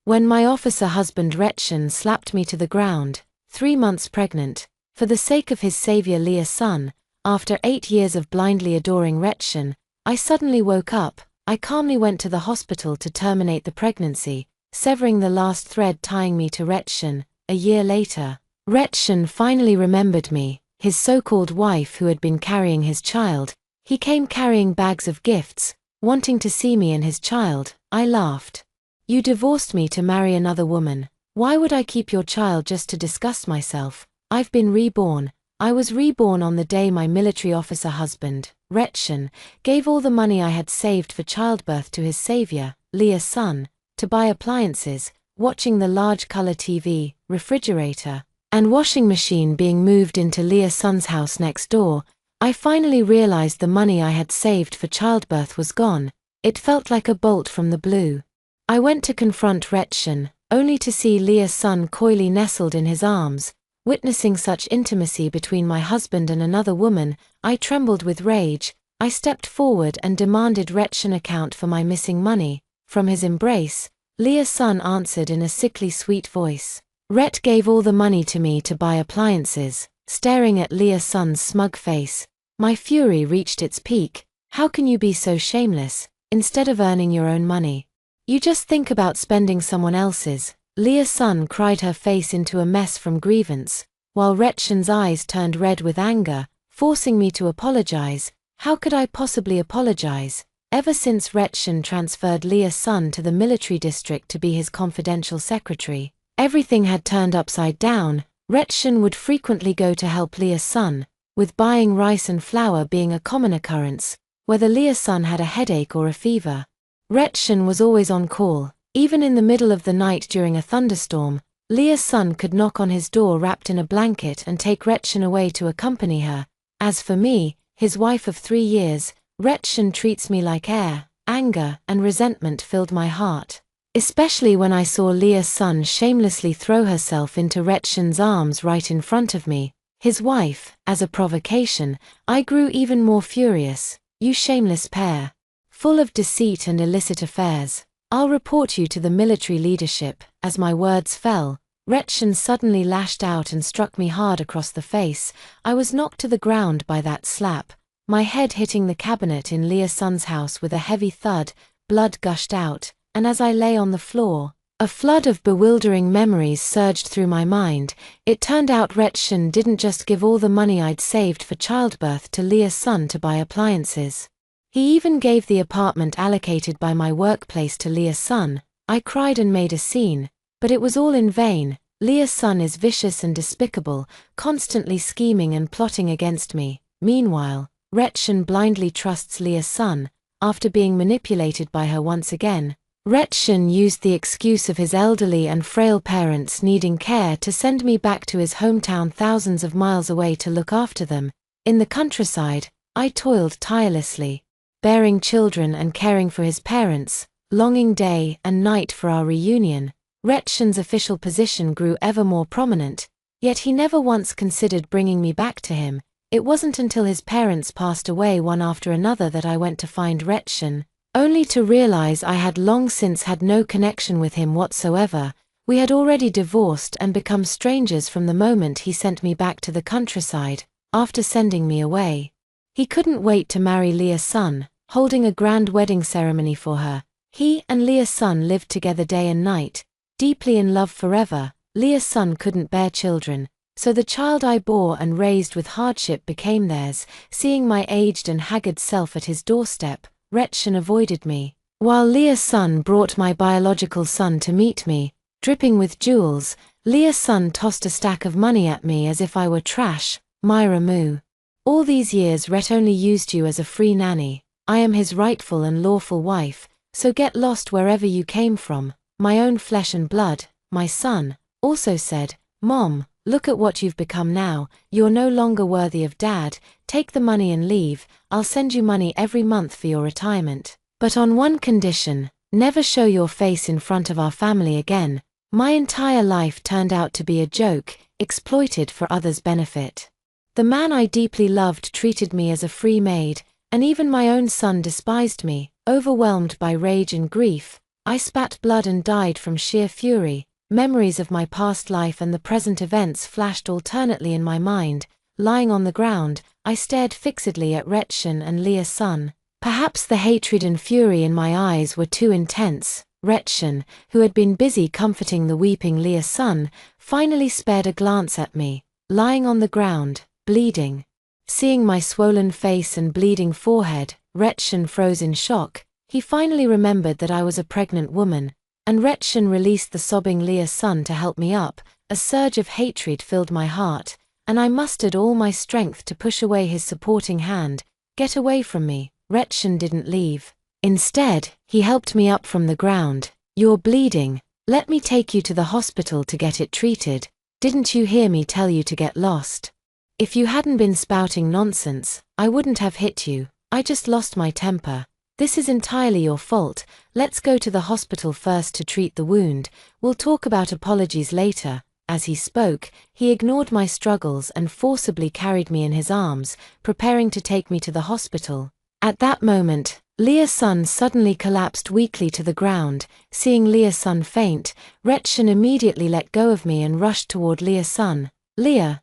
When my officer husband Reorn slapped me to the ground, 3 months pregnant, for the sake of his savior Leah's son, after 8 years of blindly adoring Reorn, I suddenly woke up. I calmly went to the hospital to terminate the pregnancy, severing the last thread tying me to Reorn. A year later, Reorn finally remembered me, his so-called wife who had been carrying his child. He came carrying bags of gifts, wanting to see me and his child. I laughed. "You divorced me to marry another woman. Why would I keep your child just to disgust myself? I've been reborn." I was reborn on the day my military officer husband, Reorn, gave all the money I had saved for childbirth to his savior, Leah's son, to buy appliances, watching the large color TV, refrigerator, and washing machine being moved into Leah's son's house next door. I finally realized the money I had saved for childbirth was gone. It felt like a bolt from the blue. I went to confront Reorn, only to see Leah's son coyly nestled in his arms. Witnessing such intimacy between my husband and another woman, I trembled with rage. I stepped forward and demanded Reorn account for my missing money. From his embrace, Leah's son answered in a sickly sweet voice. Reorn gave all the money to me to buy appliances. Staring at Leah's son's smug face, my fury reached its peak. "How can you be so shameless? Instead of earning your own money, you just think about spending someone else's." Leah's son cried, her face into a mess from grievance, while Reorn's eyes turned red with anger, forcing me to apologize. How could I possibly apologize? Ever since Reorn transferred Leah's son to the military district to be his confidential secretary, everything had turned upside down. Reorn would frequently go to help Leah's son, with buying rice and flour being a common occurrence, whether Leah's son had a headache or a fever. Reorn was always on call. Even in the middle of the night during a thunderstorm, Leah's son could knock on his door wrapped in a blanket and take Reorn away to accompany her. As for me, his wife of 3 years, Reorn treats me like air. Anger and resentment filled my heart, especially when I saw Leah's son shamelessly throw herself into Reorn's arms right in front of me, his wife. As a provocation, I grew even more furious. "You shameless pair, full of deceit and illicit affairs. I'll report you to the military leadership." As my words fell, Reorn suddenly lashed out and struck me hard across the face. I was knocked to the ground by that slap, my head hitting the cabinet in Leah's son's house with a heavy thud. Blood gushed out, and as I lay on the floor, a flood of bewildering memories surged through my mind. It turned out Reorn didn't just give all the money I'd saved for childbirth to Leah's son to buy appliances. He even gave the apartment allocated by my workplace to Leah's son. I cried and made a scene, but it was all in vain. Leah's son is vicious and despicable, constantly scheming and plotting against me. Meanwhile, Reorn blindly trusts Leah's son. After being manipulated by her once again, Reorn used the excuse of his elderly and frail parents needing care to send me back to his hometown thousands of miles away to look after them. In the countryside, I toiled tirelessly, bearing children and caring for his parents, longing day and night for our reunion. Reorn's official position grew ever more prominent, yet he never once considered bringing me back to him. It wasn't until his parents passed away one after another that I went to find Reorn, only to realize I had long since had no connection with him whatsoever. We had already divorced and become strangers from the moment he sent me back to the countryside. After sending me away, he couldn't wait to marry Leah's son, holding a grand wedding ceremony for her. He and Leah's son lived together day and night, deeply in love forever. Leah's son couldn't bear children, so the child I bore and raised with hardship became theirs. Seeing my aged and haggard self at his doorstep, Reorn avoided me, while Leah's son brought my biological son to meet me, dripping with jewels. Leah's son tossed a stack of money at me as if I were trash. "Myra Moo. All these years Rhett only used you as a free nanny. I am his rightful and lawful wife, so get lost wherever you came from." My own flesh and blood, my son, also said, "Mom, look at what you've become now. You're no longer worthy of Dad. Take the money and leave. I'll send you money every month for your retirement, but on one condition: never show your face in front of our family again." My entire life turned out to be a joke, exploited for others' benefit. The man I deeply loved treated me as a free maid, and even my own son despised me. Overwhelmed by rage and grief, I spat blood and died from sheer fury. Memories of my past life and the present events flashed alternately in my mind. Lying on the ground, I stared fixedly at Rechen and Leah's son. Perhaps the hatred and fury in my eyes were too intense. Rechen, who had been busy comforting the weeping Leah's son, finally spared a glance at me, lying on the ground, bleeding. Seeing my swollen face and bleeding forehead, Rechen froze in shock. He finally remembered that I was a pregnant woman, and Rechen released the sobbing Leah's son to help me up. A surge of hatred filled my heart, and I mustered all my strength to push away his supporting hand. Get away from me. Rechen didn't leave. Instead, he helped me up from the ground. You're bleeding. Let me take you to the hospital to get it treated. Didn't you hear me tell you to get lost? If you hadn't been spouting nonsense, I wouldn't have hit you. I just lost my temper. This is entirely your fault. Let's go to the hospital first to treat the wound. We'll talk about apologies later. As he spoke, he ignored my struggles and forcibly carried me in his arms, preparing to take me to the hospital. At that moment, Leah's son suddenly collapsed weakly to the ground. Seeing Leah's son faint, Rechen immediately let go of me and rushed toward Leah's son. Leah,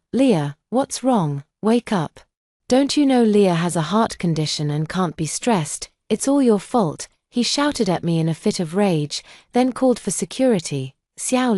what's wrong? Wake up. Don't you know Leah has a heart condition and can't be stressed? It's all your fault. He shouted at me in a fit of rage, then called for security. Xiao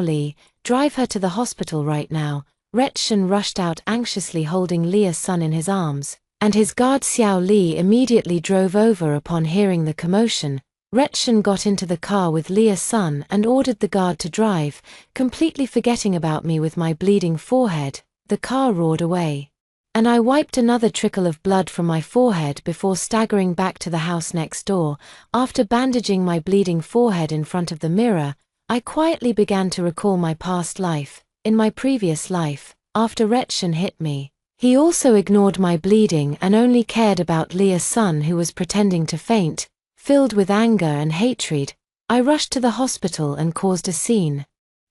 Li, drive her to the hospital right now. Rechen rushed out anxiously holding Leah's son in his arms, and his guard Xiao Li immediately drove over upon hearing the commotion. Rechen got into the car with Leah's son and ordered the guard to drive, completely forgetting about me with my bleeding forehead. The car roared away, and I wiped another trickle of blood from my forehead before staggering back to the house next door. After bandaging my bleeding forehead in front of the mirror, I quietly began to recall my past life. In my previous life, after Rechen hit me, he also ignored my bleeding and only cared about Leah's son who was pretending to faint. Filled with anger and hatred, I rushed to the hospital and caused a scene.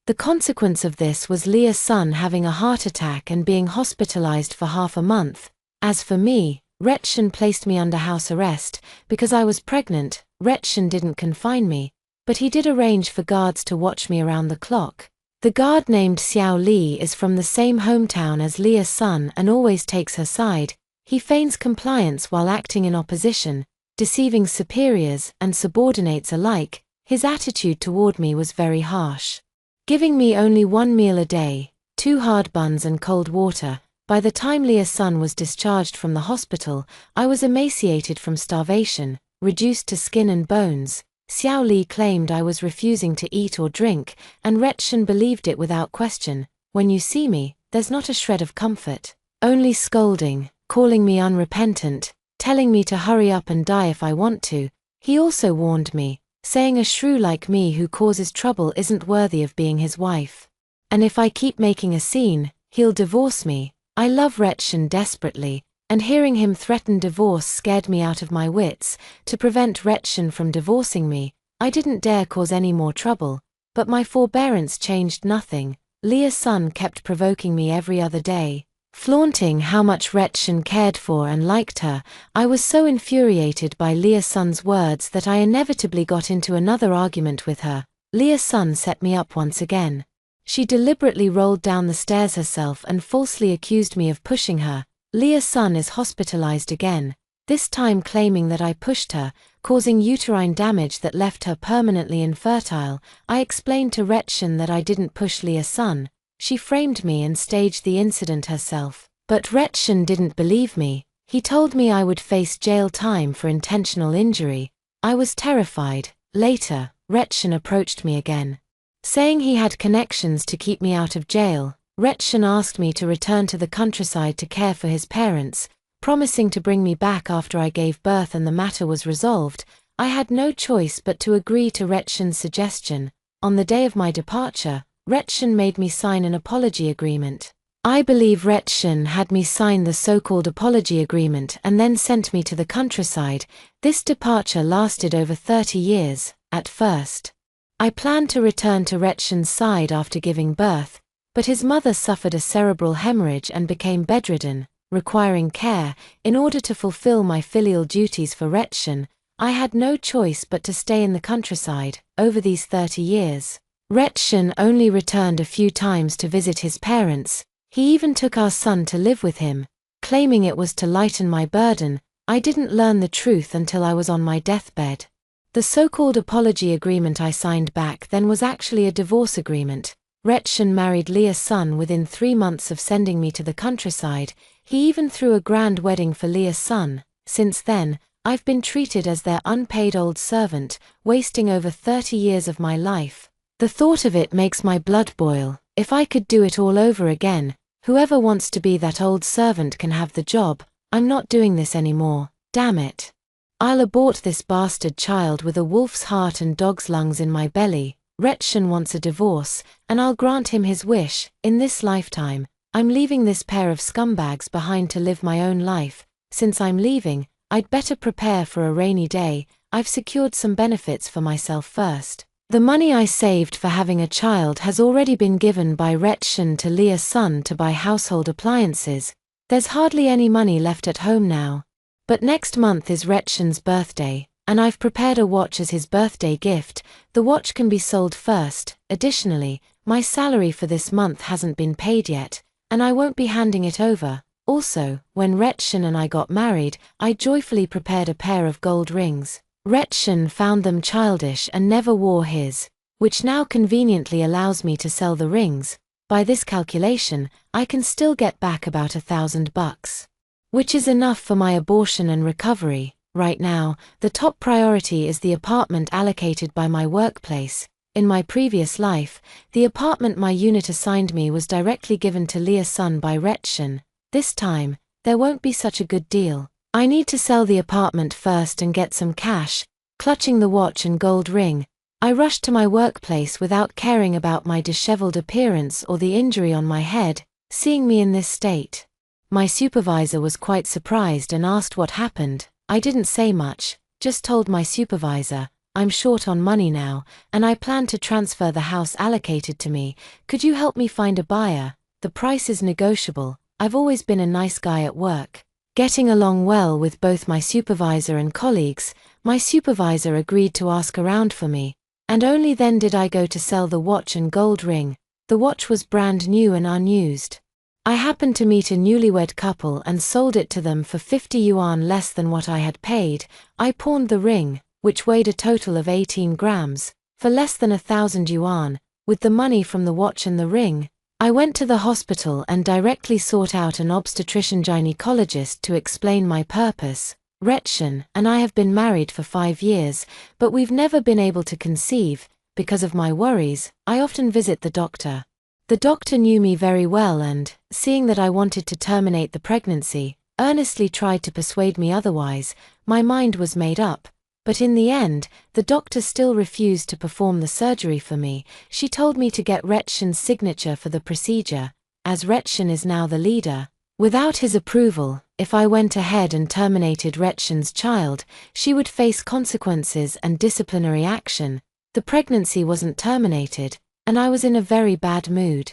The consequence of this was Leah's son having a heart attack and being hospitalized for half a month. As for me, Rechen placed me under house arrest because I was pregnant. Rechen didn't confine me, but he did arrange for guards to watch me around the clock. The guard named Xiao Li is from the same hometown as Leah's son and always takes her side. He feigns compliance while acting in opposition, deceiving superiors and subordinates alike. His attitude toward me was very harsh, giving me only one meal a day, 2 hard buns and cold water. By the time Leah's son was discharged from the hospital, I was emaciated from starvation, reduced to skin and bones. Xiao Li claimed I was refusing to eat or drink, and Rechen believed it without question. When you see me, there's not a shred of comfort, only scolding, calling me unrepentant, telling me to hurry up and die if I want to. He also warned me, saying a shrew like me who causes trouble isn't worthy of being his wife. And if I keep making a scene, he'll divorce me. I love Rechen desperately, and hearing him threaten divorce scared me out of my wits. To prevent Rechen from divorcing me, I didn't dare cause any more trouble, but my forbearance changed nothing. Leah's son kept provoking me every other day, flaunting how much Rechen cared for and liked her. I was so infuriated by Leah's son's words that I inevitably got into another argument with her. Leah's son set me up once again. She deliberately rolled down the stairs herself and falsely accused me of pushing her. Leah's son is hospitalized again, this time claiming that I pushed her, causing uterine damage that left her permanently infertile. I explained to Rechen that I didn't push Leah's son. She framed me and staged the incident herself. But Rechen didn't believe me. He told me I would face jail time for intentional injury. I was terrified. Later, Rechen approached me again, saying he had connections to keep me out of jail. Rechen asked me to return to the countryside to care for his parents, promising to bring me back after I gave birth and the matter was resolved. I had no choice but to agree to Rechen's suggestion. On the day of my departure, Rechen made me sign an apology agreement. I believe Rechen had me sign the so-called apology agreement and then sent me to the countryside. This departure lasted over 30 years. At first, I planned to return to Rechen's side after giving birth, but his mother suffered a cerebral hemorrhage and became bedridden, requiring care. In order to fulfill my filial duties for Rechen, I had no choice but to stay in the countryside. Over these 30 years, Reorn only returned a few times to visit his parents. He even took our son to live with him, claiming it was to lighten my burden. I didn't learn the truth until I was on my deathbed. The so-called apology agreement I signed back then was actually a divorce agreement. Reorn married Leah's son within 3 months of sending me to the countryside. He even threw a grand wedding for Leah's son. Since then, I've been treated as their unpaid old servant, wasting over 30 years of my life. The thought of it makes my blood boil. If I could do it all over again, whoever wants to be that old servant can have the job. I'm not doing this anymore, damn it. I'll abort this bastard child with a wolf's heart and dog's lungs in my belly. Reorn wants a divorce, and I'll grant him his wish. In this lifetime, I'm leaving this pair of scumbags behind to live my own life. Since I'm leaving, I'd better prepare for a rainy day. I've secured some benefits for myself first. The money I saved for having a child has already been given by Reorn to Leah's son to buy household appliances. There's hardly any money left at home now. But next month is Reorn's birthday, and I've prepared a watch as his birthday gift. The watch can be sold first. Additionally, my salary for this month hasn't been paid yet, and I won't be handing it over. Also, when Reorn and I got married, I joyfully prepared a pair of gold rings. Reorn found them childish and never wore his, which now conveniently allows me to sell the rings. By this calculation, I can still get back about $1,000, which is enough for my abortion and recovery. Right now, the top priority is the apartment allocated by my workplace. In my previous life, the apartment my unit assigned me was directly given to Leah's son by Reorn. This time, there won't be such a good deal. I need to sell the apartment first and get some cash. Clutching the watch and gold ring, I rushed to my workplace without caring about my disheveled appearance or the injury on my head. Seeing me in this state, my supervisor was quite surprised and asked what happened. I didn't say much, just told my supervisor, I'm short on money now, and I plan to transfer the house allocated to me. Could you help me find a buyer? The price is negotiable. I've always been a nice guy at work, getting along well with both my supervisor and colleagues. My supervisor agreed to ask around for me, and only then did I go to sell the watch and gold ring. The watch was brand new and unused. I happened to meet a newlywed couple and sold it to them for 50 yuan less than what I had paid. I pawned the ring, which weighed a total of 18 grams, for less than 1,000 yuan. With the money from the watch and the ring, I went to the hospital and directly sought out an obstetrician-gynecologist to explain my purpose. Reorn and I have been married for 5 years, but we've never been able to conceive. Because of my worries, I often visit the doctor. The doctor knew me very well and, seeing that I wanted to terminate the pregnancy, earnestly tried to persuade me otherwise. My mind was made up. But in the end, the doctor still refused to perform the surgery for me. She told me to get Reorn's signature for the procedure, as Reorn is now the leader. Without his approval, if I went ahead and terminated Reorn's child, she would face consequences and disciplinary action. The pregnancy wasn't terminated, and I was in a very bad mood.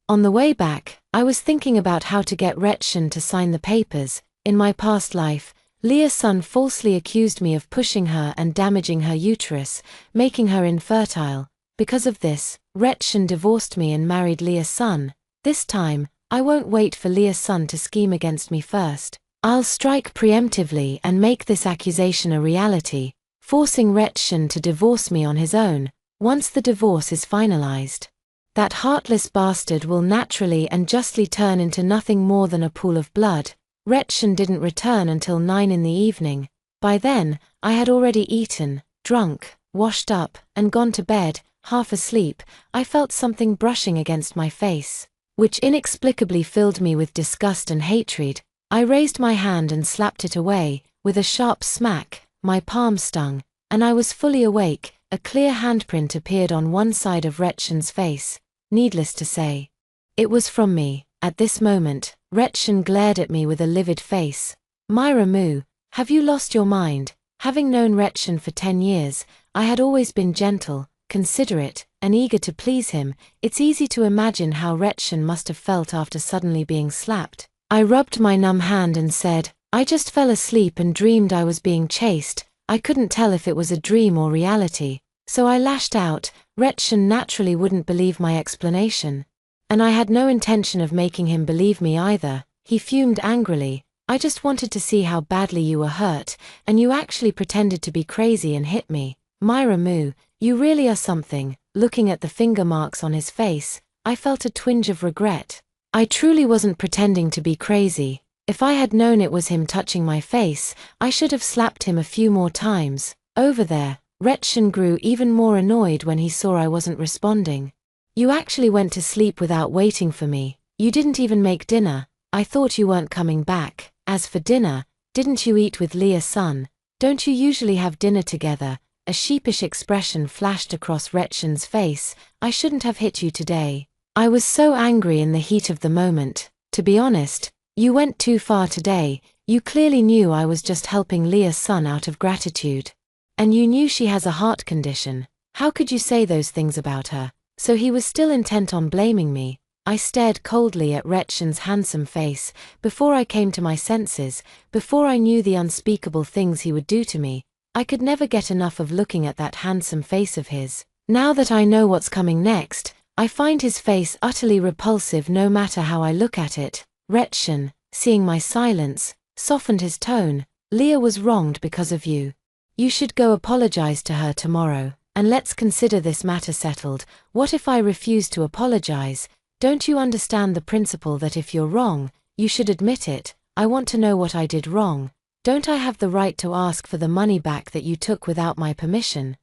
On the way back, I was thinking about how to get Reorn to sign the papers. In my past life, Leah's son falsely accused me of pushing her and damaging her uterus, making her infertile. Because of this, Reorn divorced me and married Leah's son. This time, I won't wait for Leah's son to scheme against me first. I'll strike preemptively and make this accusation a reality, forcing Reorn to divorce me on his own. Once the divorce is finalized, that heartless bastard will naturally and justly turn into nothing more than a pool of blood. Reorn didn't return until 9 in the evening. By then, I had already eaten, drunk, washed up, and gone to bed. Half asleep, I felt something brushing against my face, which inexplicably filled me with disgust and hatred. I raised my hand and slapped it away. With a sharp smack, my palm stung, and I was fully awake. A clear handprint appeared on one side of Reorn's face. Needless to say, it was from me. At this moment, Reorn glared at me with a livid face. Myra Moo, have you lost your mind? Having known Reorn for 10 years, I had always been gentle, considerate, and eager to please him. It's easy to imagine how Reorn must have felt after suddenly being slapped. I rubbed my numb hand and said, I just fell asleep and dreamed I was being chased. I couldn't tell if it was a dream or reality, so I lashed out. Reorn naturally wouldn't believe my explanation. And I had no intention of making him believe me either. He fumed angrily. I just wanted to see how badly you were hurt, and you actually pretended to be crazy and hit me. Myra Moo, you really are something. Looking at the finger marks on his face, I felt a twinge of regret. I truly wasn't pretending to be crazy. If I had known it was him touching my face, I should have slapped him a few more times. Over there. Reorn grew even more annoyed when he saw I wasn't responding. You actually went to sleep without waiting for me. You didn't even make dinner. I thought you weren't coming back. As for dinner, didn't you eat with Leah's son? Don't you usually have dinner together? A sheepish expression flashed across Reorn's face. I shouldn't have hit you today. I was so angry in the heat of the moment. To be honest, you went too far today. You clearly knew I was just helping Leah's son out of gratitude. And you knew she has a heart condition. How could you say those things about her? So he was still intent on blaming me. I stared coldly at Reorn's handsome face. Before I came to my senses, before I knew the unspeakable things he would do to me, I could never get enough of looking at that handsome face of his. Now that I know what's coming next, I find his face utterly repulsive no matter how I look at it. Reorn, seeing my silence, softened his tone. Leah was wronged because of you. You should go apologize to her tomorrow, and let's consider this matter settled. What if I refuse to apologize? Don't you understand the principle that if you're wrong, you should admit it? I want to know what I did wrong. Don't I have the right to ask for the money back that you took without my permission?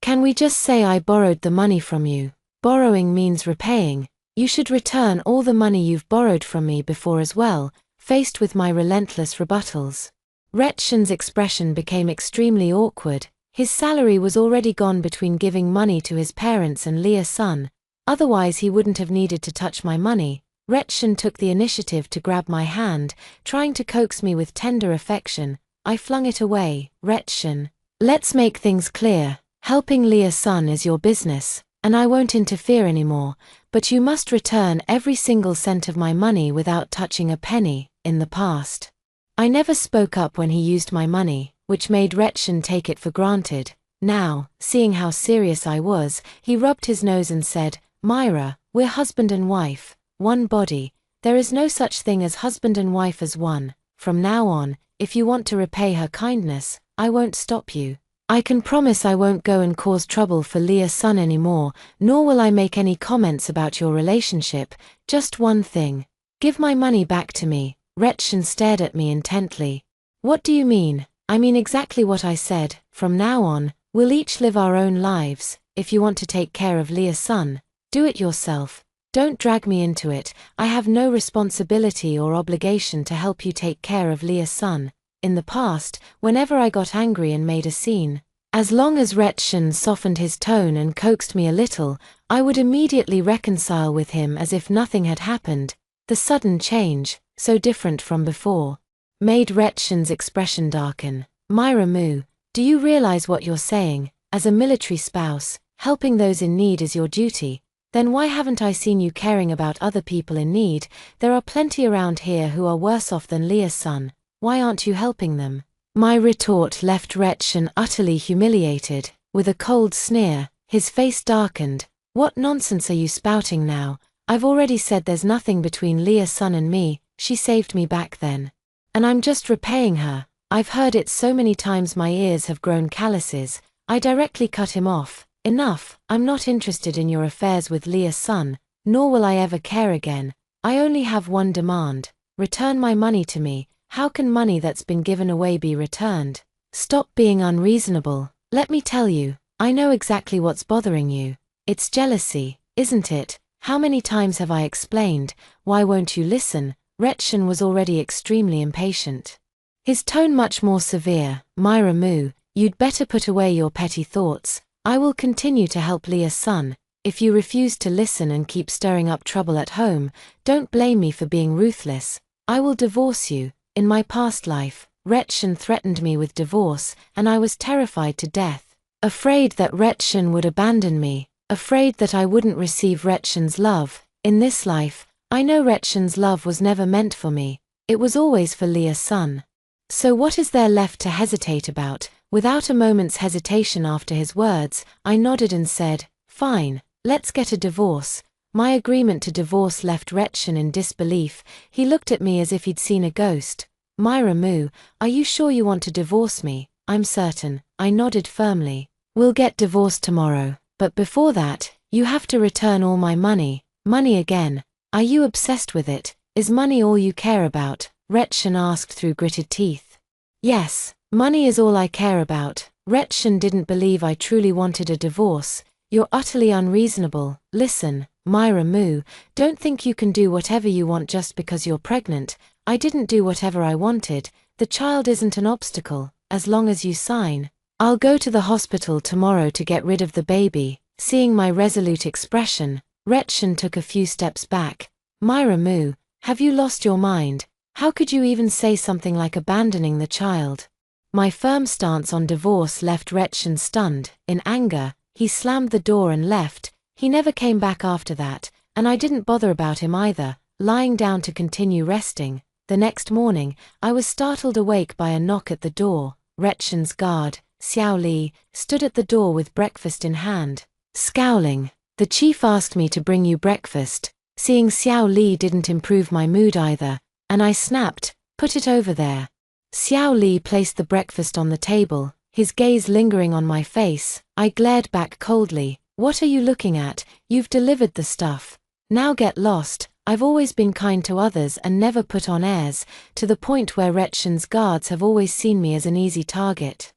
Can we just say I borrowed the money from you? Borrowing means repaying. You should return all the money you've borrowed from me before as well. Faced with my relentless rebuttals, Reorn's expression became extremely awkward. His salary was already gone between giving money to his parents and Leah's son. Otherwise he wouldn't have needed to touch my money. Reorn took the initiative to grab my hand, trying to coax me with tender affection. I flung it away. Reorn, let's make things clear. Helping Leah's son is your business, and I won't interfere anymore, but you must return every single cent of my money without touching a penny. In the past, I never spoke up when he used my money, which made Reorn take it for granted. Now, seeing how serious I was, he rubbed his nose and said, Myra, we're husband and wife, one body. There is no such thing as husband and wife as one. From now on, if you want to repay her kindness, I won't stop you. I can promise I won't go and cause trouble for Leah's son anymore, nor will I make any comments about your relationship. Just one thing. Give my money back to me. Reorn stared at me intently. What do you mean? I mean exactly what I said. From now on, we'll each live our own lives. If you want to take care of Leah's son, do it yourself. Don't drag me into it. I have no responsibility or obligation to help you take care of Leah's son. In the past, whenever I got angry and made a scene, as long as Reorn softened his tone and coaxed me a little, I would immediately reconcile with him as if nothing had happened. The sudden change, so different from before, made Reorn's expression darken. Myra Moo, do you realize what you're saying? As a military spouse, helping those in need is your duty. Then why haven't I seen you caring about other people in need? There are plenty around here who are worse off than Leah's son. Why aren't you helping them? My retort left Reorn utterly humiliated. With a cold sneer, his face darkened. What nonsense are you spouting now? I've already said there's nothing between Leah's son and me. She saved me back then. And I'm just repaying her. I've heard it so many times my ears have grown calluses. I directly cut him off. Enough. I'm not interested in your affairs with Leah's son, nor will I ever care again. I only have one demand. Return my money to me. How can money that's been given away be returned? Stop being unreasonable. Let me tell you, I know exactly what's bothering you. It's jealousy, isn't it? How many times have I explained? Why won't you listen? Reorn was already extremely impatient. His tone much more severe. Myra Moo, you'd better put away your petty thoughts. I will continue to help Leah's son. If you refuse to listen and keep stirring up trouble at home, don't blame me for being ruthless. I will divorce you. In my past life, Reorn threatened me with divorce, and I was terrified to death. Afraid that Reorn would abandon me. Afraid that I wouldn't receive Reorn's love. In this life, I know Reorn's love was never meant for me. It was always for Leah's son. So what is there left to hesitate about? Without a moment's hesitation after his words, I nodded and said, "Fine, let's get a divorce." My agreement to divorce left Rechen in disbelief. He looked at me as if he'd seen a ghost. "Myra Moo, are you sure you want to divorce me?" "I'm certain," I nodded firmly. "We'll get divorced tomorrow, but before that, you have to return all my money." "Money again? Are you obsessed with it? Is money all you care about?" Rechen asked through gritted teeth. "Yes, money is all I care about." Rechen didn't believe I truly wanted a divorce. "You're utterly unreasonable." "Listen, Myra Moo, don't think you can do whatever you want just because you're pregnant. I didn't do whatever I wanted. The child isn't an obstacle, as long as you sign. I'll go to the hospital tomorrow to get rid of the baby." Seeing my resolute expression, Rechen took a few steps back. "Myra Moo, have you lost your mind? How could you even say something like abandoning the child?" My firm stance on divorce left Rechen stunned. In anger, he slammed the door and left. He never came back after that, and I didn't bother about him either, lying down to continue resting. The next morning, I was startled awake by a knock at the door. Rechen's guard, Xiao Li, stood at the door with breakfast in hand. Scowling, "The chief asked me to bring you breakfast." Seeing Xiao Li didn't improve my mood either, and I snapped, "Put it over there." Xiao Li placed the breakfast on the table, his gaze lingering on my face. I glared back coldly. "What are you looking at? You've delivered the stuff. Now get lost." I've always been kind to others and never put on airs, to the point where Rechen's guards have always seen me as an easy target.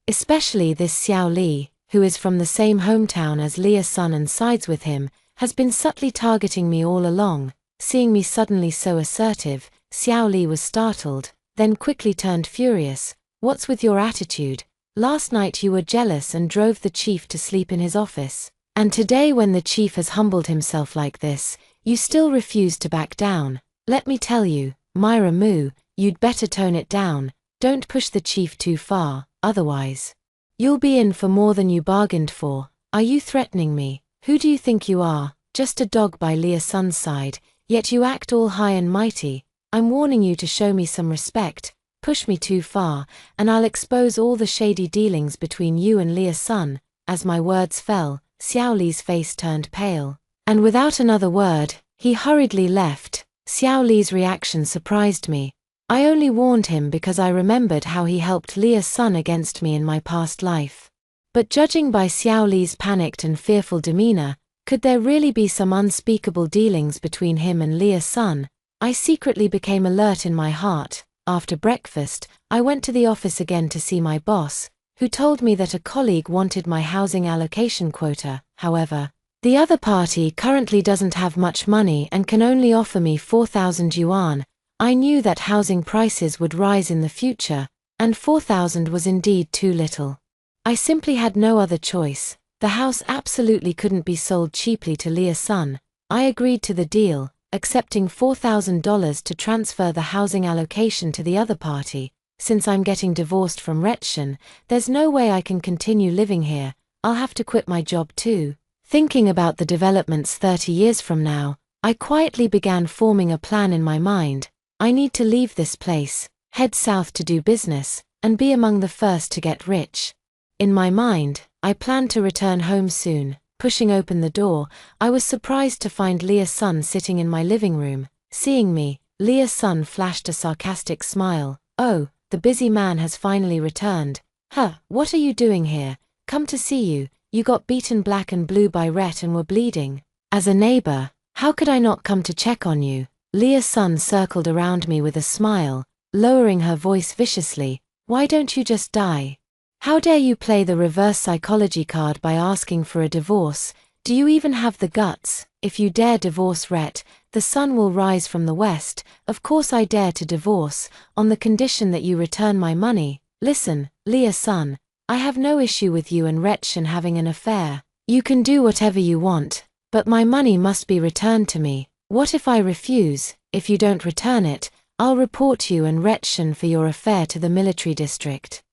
Especially this Xiao Li, who is from the same hometown as Lia's son and sides with him, has been subtly targeting me all along. Seeing me suddenly so assertive, Xiao Li was startled, then quickly turned furious. "What's with your attitude? Last night you were jealous and drove the chief to sleep in his office. And today when the chief has humbled himself like this, you still refuse to back down. Let me tell you, Myra Moo, you'd better tone it down. Don't push the chief too far, otherwise you'll be in for more than you bargained for." "Are you threatening me? Who do you think you are? Just a dog by Lia's son's side, yet you act all high and mighty. I'm warning you to show me some respect. Push me too far, and I'll expose all the shady dealings between you and Lia's son." As my words fell, Xiao Li's face turned pale, and without another word, he hurriedly left. Xiao Li's reaction surprised me. I only warned him because I remembered how he helped Lia's son against me in my past life. But judging by Xiao Li's panicked and fearful demeanor, could there really be some unspeakable dealings between him and Lia's son? I secretly became alert in my heart. After breakfast, I went to the office again to see my boss, who told me that a colleague wanted my housing allocation quota. However, the other party currently doesn't have much money and can only offer me 4,000 yuan. I knew that housing prices would rise in the future, and 4,000 was indeed too little. I simply had no other choice. The house absolutely couldn't be sold cheaply to Lia's son. I agreed to the deal, accepting $4,000 to transfer the housing allocation to the other party. Since I'm getting divorced from Rechen, there's no way I can continue living here. I'll have to quit my job too. Thinking about the developments 30 years from now, I quietly began forming a plan in my mind. I need to leave this place, head south to do business, and be among the first to get rich. In my mind, I planned to return home soon. Pushing open the door, I was surprised to find Lia's son sitting in my living room. Seeing me, Lia's son flashed a sarcastic smile. "Oh, the busy man has finally returned. Huh, what are you doing here? Come to see you. You got beaten black and blue by Rhett and were bleeding. As a neighbor, how could I not come to check on you?" Lia's son circled around me with a smile, lowering her voice viciously. "Why don't you just die? How dare you play the reverse psychology card by asking for a divorce? Do you even have the guts? If you dare divorce Rhett, the sun will rise from the west. Of course I dare to divorce, on the condition that you return my money." "Listen, Lia's son, I have no issue with you and Rechen having an affair. You can do whatever you want, but my money must be returned to me. What if I refuse? If you don't return it, I'll report you and Rechen for your affair to the military district.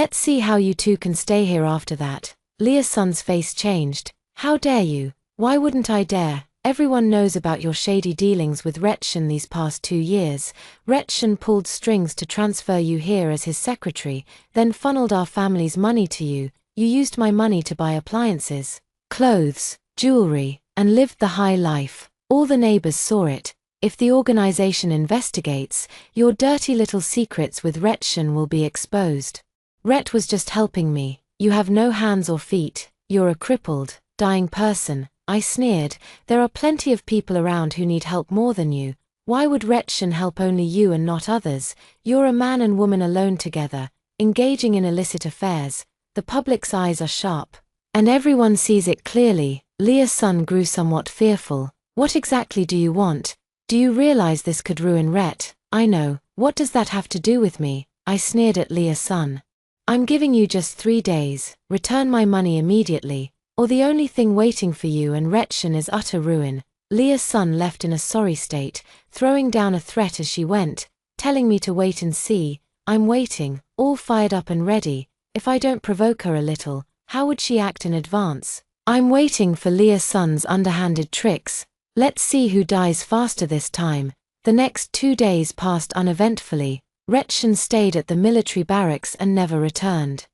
Let's see how you two can stay here after that." Lia's son's face changed. "How dare you? Why wouldn't I dare? Everyone knows about your shady dealings with Reorn these past 2 years. Reorn pulled strings to transfer you here as his secretary, then funneled our family's money to you. You used my money to buy appliances, clothes, jewelry, and lived the high life. All the neighbors saw it. If the organization investigates, your dirty little secrets with Reorn will be exposed. Ret was just helping me. You have no hands or feet. You're a crippled, dying person. I sneered. There are plenty of people around who need help more than you. Why would Reorn help only you and not others? You're a man and woman alone together, engaging in illicit affairs. The public's eyes are sharp, and everyone sees it clearly. Leah's son grew somewhat fearful. What exactly do you want? Do you realize this could ruin Ret? I know. What does that have to do with me? I sneered at Leah's son. I'm giving you just 3 days. Return my money immediately, or the only thing waiting for you and Reorn is utter ruin. Leah's son left in a sorry state, throwing down a threat as she went, telling me to wait and see. I'm waiting, all fired up and ready. If I don't provoke her a little, how would she act in advance? I'm waiting for Leah's son's underhanded tricks. Let's see who dies faster this time. The next 2 days passed uneventfully. Reorn stayed at the military barracks and never returned.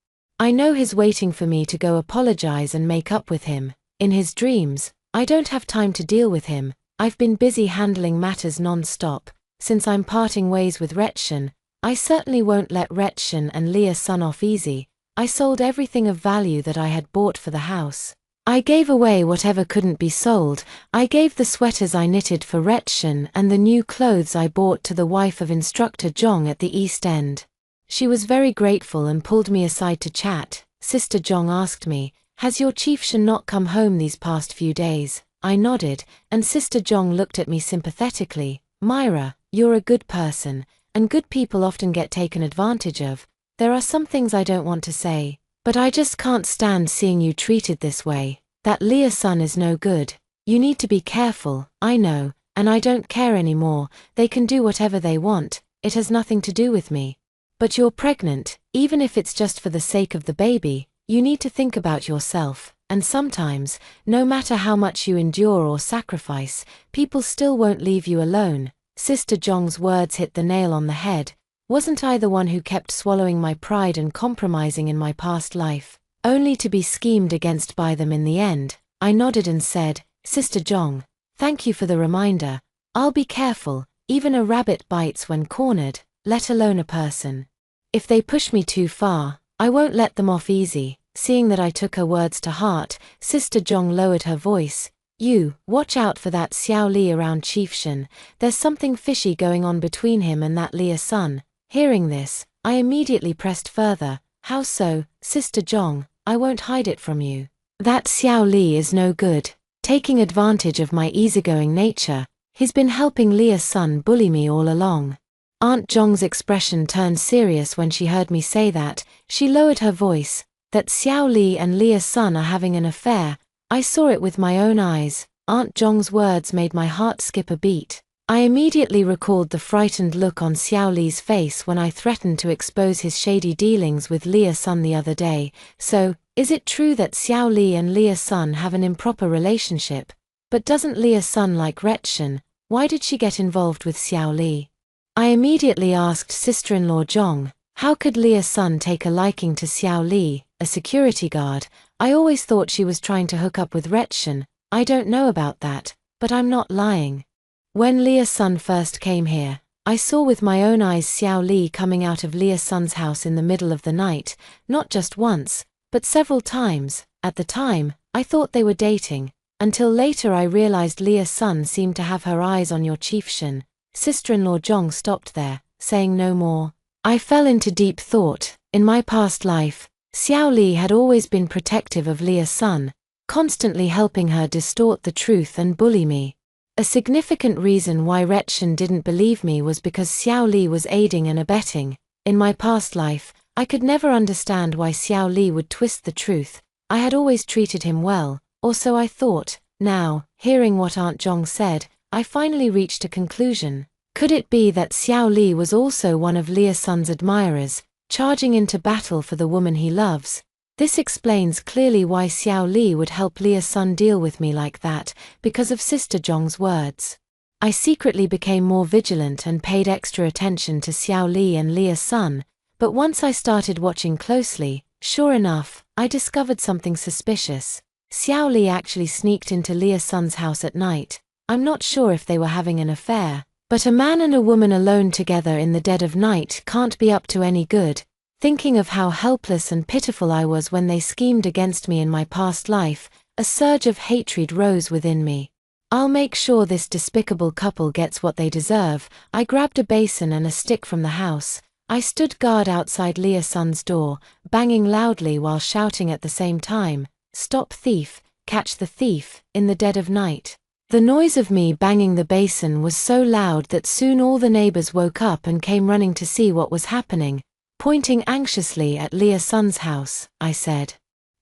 I know he's waiting for me to go apologize and make up with him. In his dreams, I don't have time to deal with him. I've been busy handling matters non-stop. Since I'm parting ways with Reorn, I certainly won't let Reorn and Leah's son off easy. I sold everything of value that I had bought for the house. I gave away whatever couldn't be sold. I gave the sweaters I knitted for Reorn and the new clothes I bought to the wife of Instructor Jong at the East End. She was very grateful and pulled me aside to chat. Sister Jong asked me, "Has your chieftain not come home these past few days?" I nodded, and Sister Jong looked at me sympathetically. "Myra, you're a good person, and good people often get taken advantage of. There are some things I don't want to say, but I just can't stand seeing you treated this way. That Leah's son is no good. You need to be careful." "I know, and I don't care anymore. They can do whatever they want. It has nothing to do with me." "But you're pregnant. Even if it's just for the sake of the baby, you need to think about yourself. And sometimes, no matter how much you endure or sacrifice, people still won't leave you alone." Sister Jong's words hit the nail on the head. Wasn't I the one who kept swallowing my pride and compromising in my past life, only to be schemed against by them in the end? I nodded and said, "Sister Jong, thank you for the reminder. I'll be careful. Even a rabbit bites when cornered, let alone a person. If they push me too far, I won't let them off easy." Seeing that I took her words to heart, Sister Jong lowered her voice. "You, watch out for that Xiao Li around Chieftain. There's something fishy going on between him and that Leah's son." Hearing this, I immediately pressed further. "How so, Sister Jong? I won't hide it from you. That Xiao Li is no good, taking advantage of my easygoing nature. He's been helping Leah's son bully me all along." Aunt Jong's expression turned serious when she heard me say that. She lowered her voice. "That Xiao Li and Leah's son are having an affair. I saw it with my own eyes." Aunt Jong's words made my heart skip a beat. I immediately recalled the frightened look on Xiao Li's face when I threatened to expose his shady dealings with Leah's son the other day. "So, is it true that Xiao Li and Leah's son have an improper relationship? But doesn't Leah's son like Reorn? Why did she get involved with Xiao Li?" I immediately asked sister-in-law Jong, "How could Leah's son take a liking to Xiao Li, a security guard? I always thought she was trying to hook up with Reorn." "I don't know about that, but I'm not lying. When Leah's son first came here, I saw with my own eyes Xiao Li coming out of Leah's son's house in the middle of the night, not just once, but several times. At the time, I thought they were dating, until later I realized Leah's son seemed to have her eyes on your chieftain." Sister-in-law Jong stopped there, saying no more. I fell into deep thought. In my past life, Xiao Li had always been protective of Leah's son, constantly helping her distort the truth and bully me. A significant reason why Reorn didn't believe me was because Xiao Li was aiding and abetting. In my past life, I could never understand why Xiao Li would twist the truth. I had always treated him well, or so I thought. Now, hearing what Aunt Jong said, I finally reached a conclusion. Could it be that Xiao Li was also one of Leah's son's admirers, charging into battle for the woman he loves? This explains clearly why Xiao Li would help Leah's son deal with me like that, because of Sister Zhong's words. I secretly became more vigilant and paid extra attention to Xiao Li and Leah's son, but once I started watching closely, sure enough, I discovered something suspicious. Xiao Li actually sneaked into Leah's son's house at night. I'm not sure if they were having an affair, but a man and a woman alone together in the dead of night can't be up to any good. Thinking of how helpless and pitiful I was when they schemed against me in my past life, a surge of hatred rose within me. I'll make sure this despicable couple gets what they deserve. I grabbed a basin and a stick from the house. I stood guard outside Leah's son's door, banging loudly while shouting at the same time, "Stop thief, catch the thief," in the dead of night. The noise of me banging the basin was so loud that soon all the neighbors woke up and came running to see what was happening. Pointing anxiously at Leah's son's house, I said,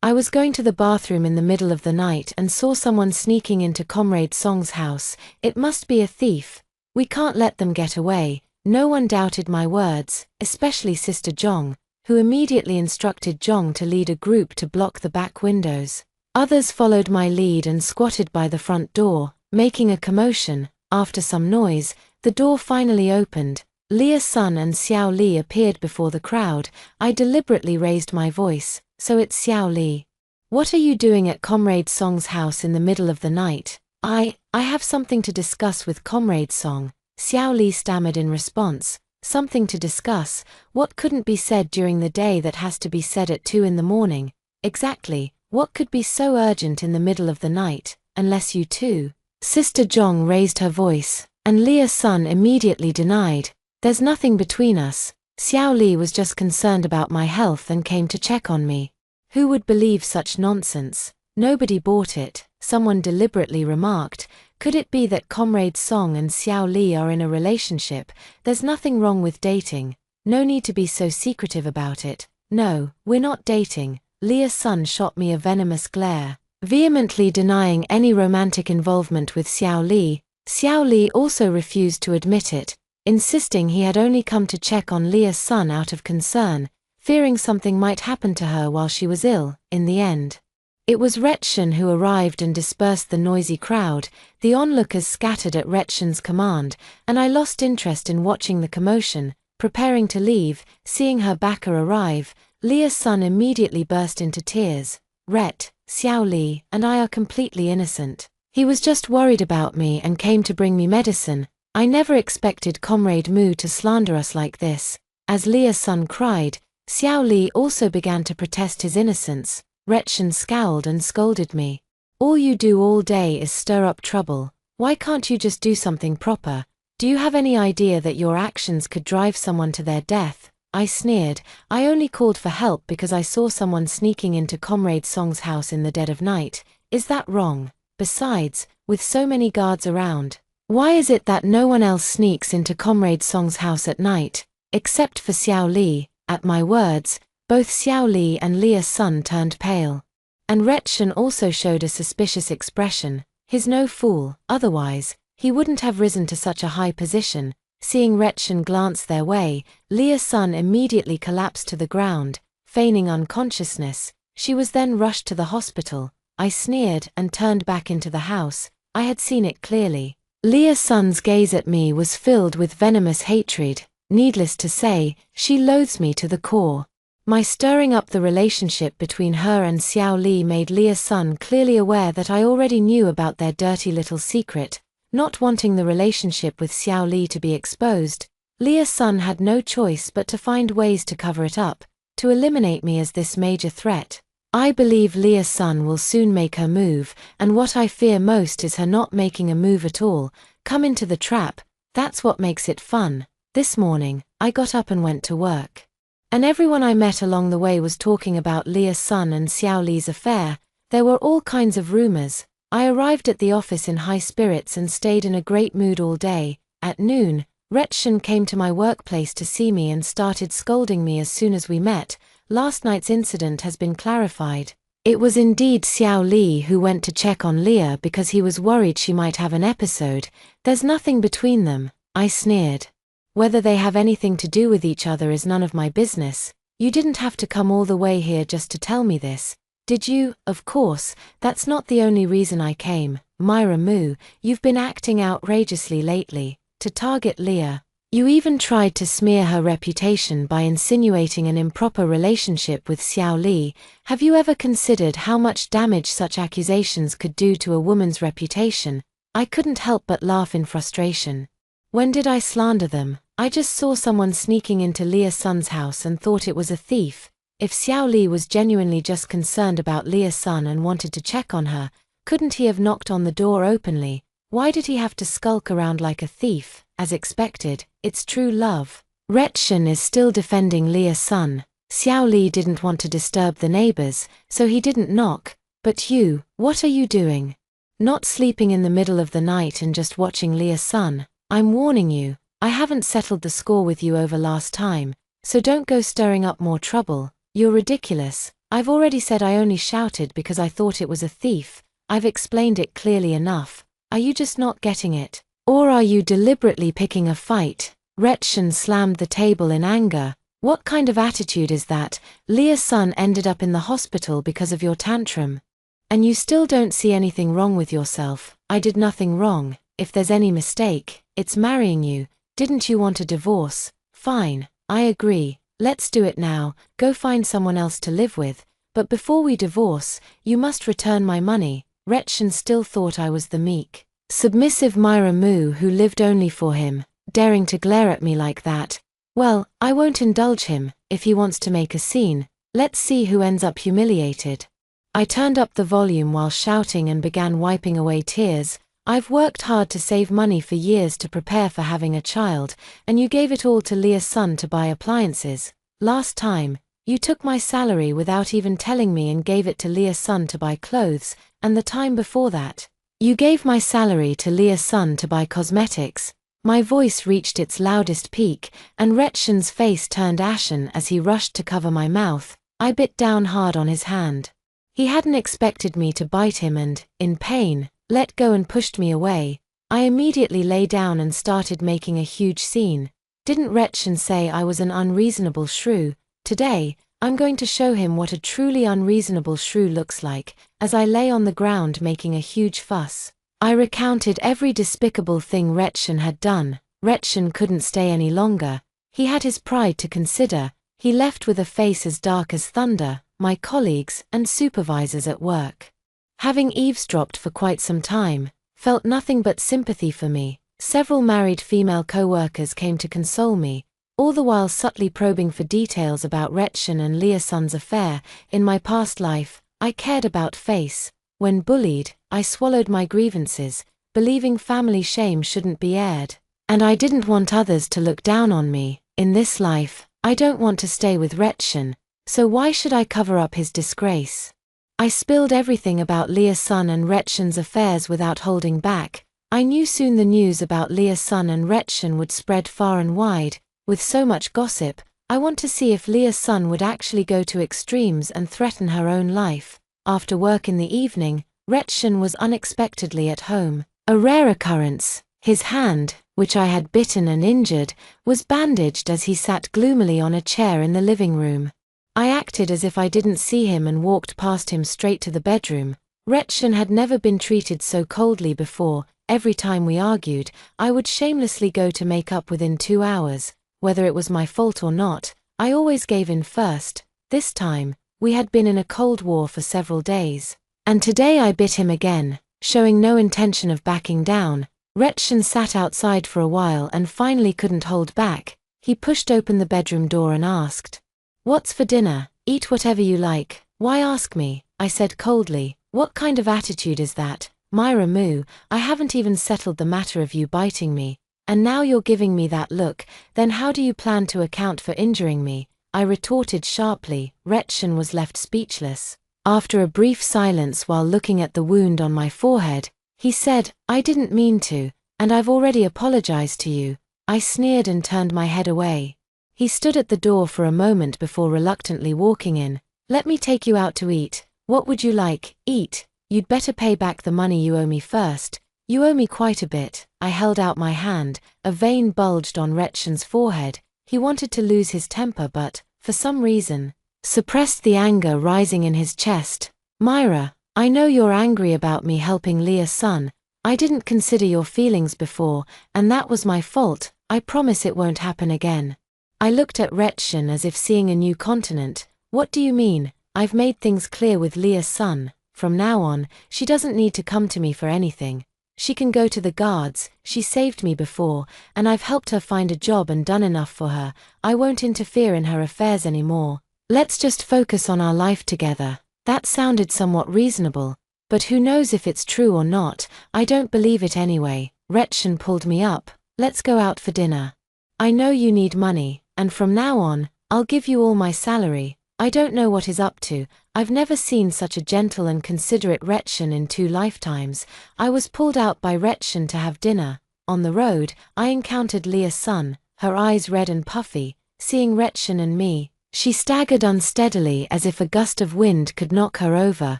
"I was going to the bathroom in the middle of the night and saw someone sneaking into Comrade Song's house. It must be a thief. We can't let them get away." No one doubted my words, especially Sister Zhong, who immediately instructed Zhong to lead a group to block the back windows. Others followed my lead and squatted by the front door, making a commotion. After some noise, the door finally opened. Leah's son and Xiao Li appeared before the crowd. I deliberately raised my voice, "So it's Xiao Li. What are you doing at Comrade Song's house in the middle of the night?" I have something to discuss with Comrade Song," Xiao Li stammered in response. "Something to discuss? What couldn't be said during the day that has to be said at 2 in the morning? Exactly, what could be so urgent in the middle of the night, unless you two?" Sister Zhong raised her voice, and Leah's son immediately denied. "There's nothing between us. Xiao Li was just concerned about my health and came to check on me." Who would believe such nonsense? Nobody bought it. Someone deliberately remarked, "Could it be that Comrade Song and Xiao Li are in a relationship? There's nothing wrong with dating. No need to be so secretive about it." "No, we're not dating." Leah's son shot me a venomous glare, vehemently denying any romantic involvement with Xiao Li. Xiao Li also refused to admit it, insisting he had only come to check on Leah's son out of concern, fearing something might happen to her while she was ill. In the end, it was Reorn who arrived and dispersed the noisy crowd. The onlookers scattered at Reorn's command, and I lost interest in watching the commotion. Preparing to leave, seeing her backer arrive, Leah's son immediately burst into tears. Xiao Li and I are completely innocent. He was just worried about me and came to bring me medicine. I never expected Comrade Mu to slander us like this." As Leah's son cried, Xiao Li also began to protest his innocence. Reorn scowled and scolded me. "All you do all day is stir up trouble. Why can't you just do something proper? Do you have any idea that your actions could drive someone to their death?" I sneered. "I only called for help because I saw someone sneaking into Comrade Song's house in the dead of night. Is that wrong? Besides, with so many guards around, why is it that no one else sneaks into Comrade Song's house at night, except for Xiao Li?" At my words, both Xiao Li and Leah's son turned pale. And Reorn also showed a suspicious expression. He's no fool, otherwise, he wouldn't have risen to such a high position. Seeing Reorn glance their way, Leah's son immediately collapsed to the ground, feigning unconsciousness. She was then rushed to the hospital. I sneered and turned back into the house. I had seen it clearly. Leah's son's gaze at me was filled with venomous hatred. Needless to say, she loathes me to the core. My stirring up the relationship between her and Xiao Li made Leah's son clearly aware that I already knew about their dirty little secret. Not wanting the relationship with Xiao Li to be exposed, Leah's son had no choice but to find ways to cover it up, to eliminate me as this major threat. I believe Leah's son will soon make her move, and what I fear most is her not making a move at all. Come into the trap, that's what makes it fun. This morning, I got up and went to work. And everyone I met along the way was talking about Leah's son and Xiao Li's affair. There were all kinds of rumors. I arrived at the office in high spirits and stayed in a great mood all day. At noon, Reorn came to my workplace to see me and started scolding me as soon as we met. Last night's incident has been clarified. It was indeed Xiao Li who went to check on Leah because he was worried she might have an episode. There's nothing between them, I sneered. Whether they have anything to do with each other is none of my business. You didn't have to come all the way here just to tell me this, did you? Of course, that's not the only reason I came, Myra Moo. You've been acting outrageously lately, to target Leah. You even tried to smear her reputation by insinuating an improper relationship with Xiao Li. Have you ever considered how much damage such accusations could do to a woman's reputation? I couldn't help but laugh in frustration. When did I slander them? I just saw someone sneaking into Leah's son's house and thought it was a thief. If Xiao Li was genuinely just concerned about Leah's son and wanted to check on her, couldn't he have knocked on the door openly? Why did he have to skulk around like a thief? As expected, it's true love. Rechen is still defending Leah's son. Xiao Li didn't want to disturb the neighbors, so he didn't knock. But you, what are you doing? Not sleeping in the middle of the night and just watching Leah's son. I'm warning you, I haven't settled the score with you over last time, so don't go stirring up more trouble. You're ridiculous. I've already said I only shouted because I thought it was a thief. I've explained it clearly enough. Are you just not getting it? Or are you deliberately picking a fight? Rechen slammed the table in anger. What kind of attitude is that? Leah's son ended up in the hospital because of your tantrum. And you still don't see anything wrong with yourself. I did nothing wrong. If there's any mistake, it's marrying you. Didn't you want a divorce? Fine, I agree. Let's do it now. Go find someone else to live with. But before we divorce, you must return my money. Rechen still thought I was the meek, submissive Myra Moo who lived only for him, daring to glare at me like that. Well, I won't indulge him. If he wants to make a scene, let's see who ends up humiliated. I turned up the volume while shouting and began wiping away tears. I've worked hard to save money for years to prepare for having a child, and you gave it all to Leah's son to buy appliances. Last time, you took my salary without even telling me and gave it to Leah's son to buy clothes, and the time before that, you gave my salary to Leah's son to buy cosmetics. My voice reached its loudest peak, and Rechen's face turned ashen as he rushed to cover my mouth. I bit down hard on his hand. He hadn't expected me to bite him and, in pain, let go and pushed me away. I immediately lay down and started making a huge scene. Didn't Rechen say I was an unreasonable shrew? Today, I'm going to show him what a truly unreasonable shrew looks like. As I lay on the ground making a huge fuss, I recounted every despicable thing Rechen had done. Rechen couldn't stay any longer. He had his pride to consider. He left with a face as dark as thunder. My colleagues and supervisors at work, having eavesdropped for quite some time, felt nothing but sympathy for me. Several married female co-workers came to console me, all the while subtly probing for details about Rechen and Leah's son's affair. In my past life, I cared about face. When bullied, I swallowed my grievances, believing family shame shouldn't be aired. And I didn't want others to look down on me. In this life, I don't want to stay with Rechen, so why should I cover up his disgrace? I spilled everything about Leah's son and Rechen's affairs without holding back. I knew soon the news about Leah's son and Rechen would spread far and wide. With so much gossip, I want to see if Leah's son would actually go to extremes and threaten her own life. After work in the evening, Rechen was unexpectedly at home. A rare occurrence. His hand, which I had bitten and injured, was bandaged as he sat gloomily on a chair in the living room. I acted as if I didn't see him and walked past him straight to the bedroom. Rechen had never been treated so coldly before. Every time we argued, I would shamelessly go to make up within 2 hours. Whether it was my fault or not, I always gave in first. This time, we had been in a cold war for several days. And today I bit him again, showing no intention of backing down. Rechen sat outside for a while and finally couldn't hold back. He pushed open the bedroom door and asked, "What's for dinner? Eat whatever you like. Why ask me?" I said coldly. "What kind of attitude is that, Myra Moo? I haven't even settled the matter of you biting me. And now you're giving me that look. Then how do you plan to account for injuring me?" I retorted sharply. Rechen was left speechless. After a brief silence while looking at the wound on my forehead, he said, "I didn't mean to, and I've already apologized to you." I sneered and turned my head away. He stood at the door for a moment before reluctantly walking in. "Let me take you out to eat. What would you like?" "Eat? You'd better pay back the money you owe me first. You owe me quite a bit." I held out my hand. A vein bulged on Rechen's forehead. He wanted to lose his temper but, for some reason, suppressed the anger rising in his chest. "Myra, I know you're angry about me helping Leah's son. I didn't consider your feelings before, and that was my fault. I promise it won't happen again." I looked at Reorn as if seeing a new continent. "What do you mean? I've made things clear with Leah's son. From now on, she doesn't need to come to me for anything. She can go to the guards. She saved me before, and I've helped her find a job and done enough for her. I won't interfere in her affairs anymore. Let's just focus on our life together." That sounded somewhat reasonable, but who knows if it's true or not. I don't believe it anyway. Reorn pulled me up. "Let's go out for dinner. I know you need money, and from now on, I'll give you all my salary." I don't know what he's up to. I've never seen such a gentle and considerate Reorn in 2 lifetimes. I was pulled out by Reorn to have dinner. On the road, I encountered Leah's son, her eyes red and puffy. Seeing Reorn and me, she staggered unsteadily as if a gust of wind could knock her over,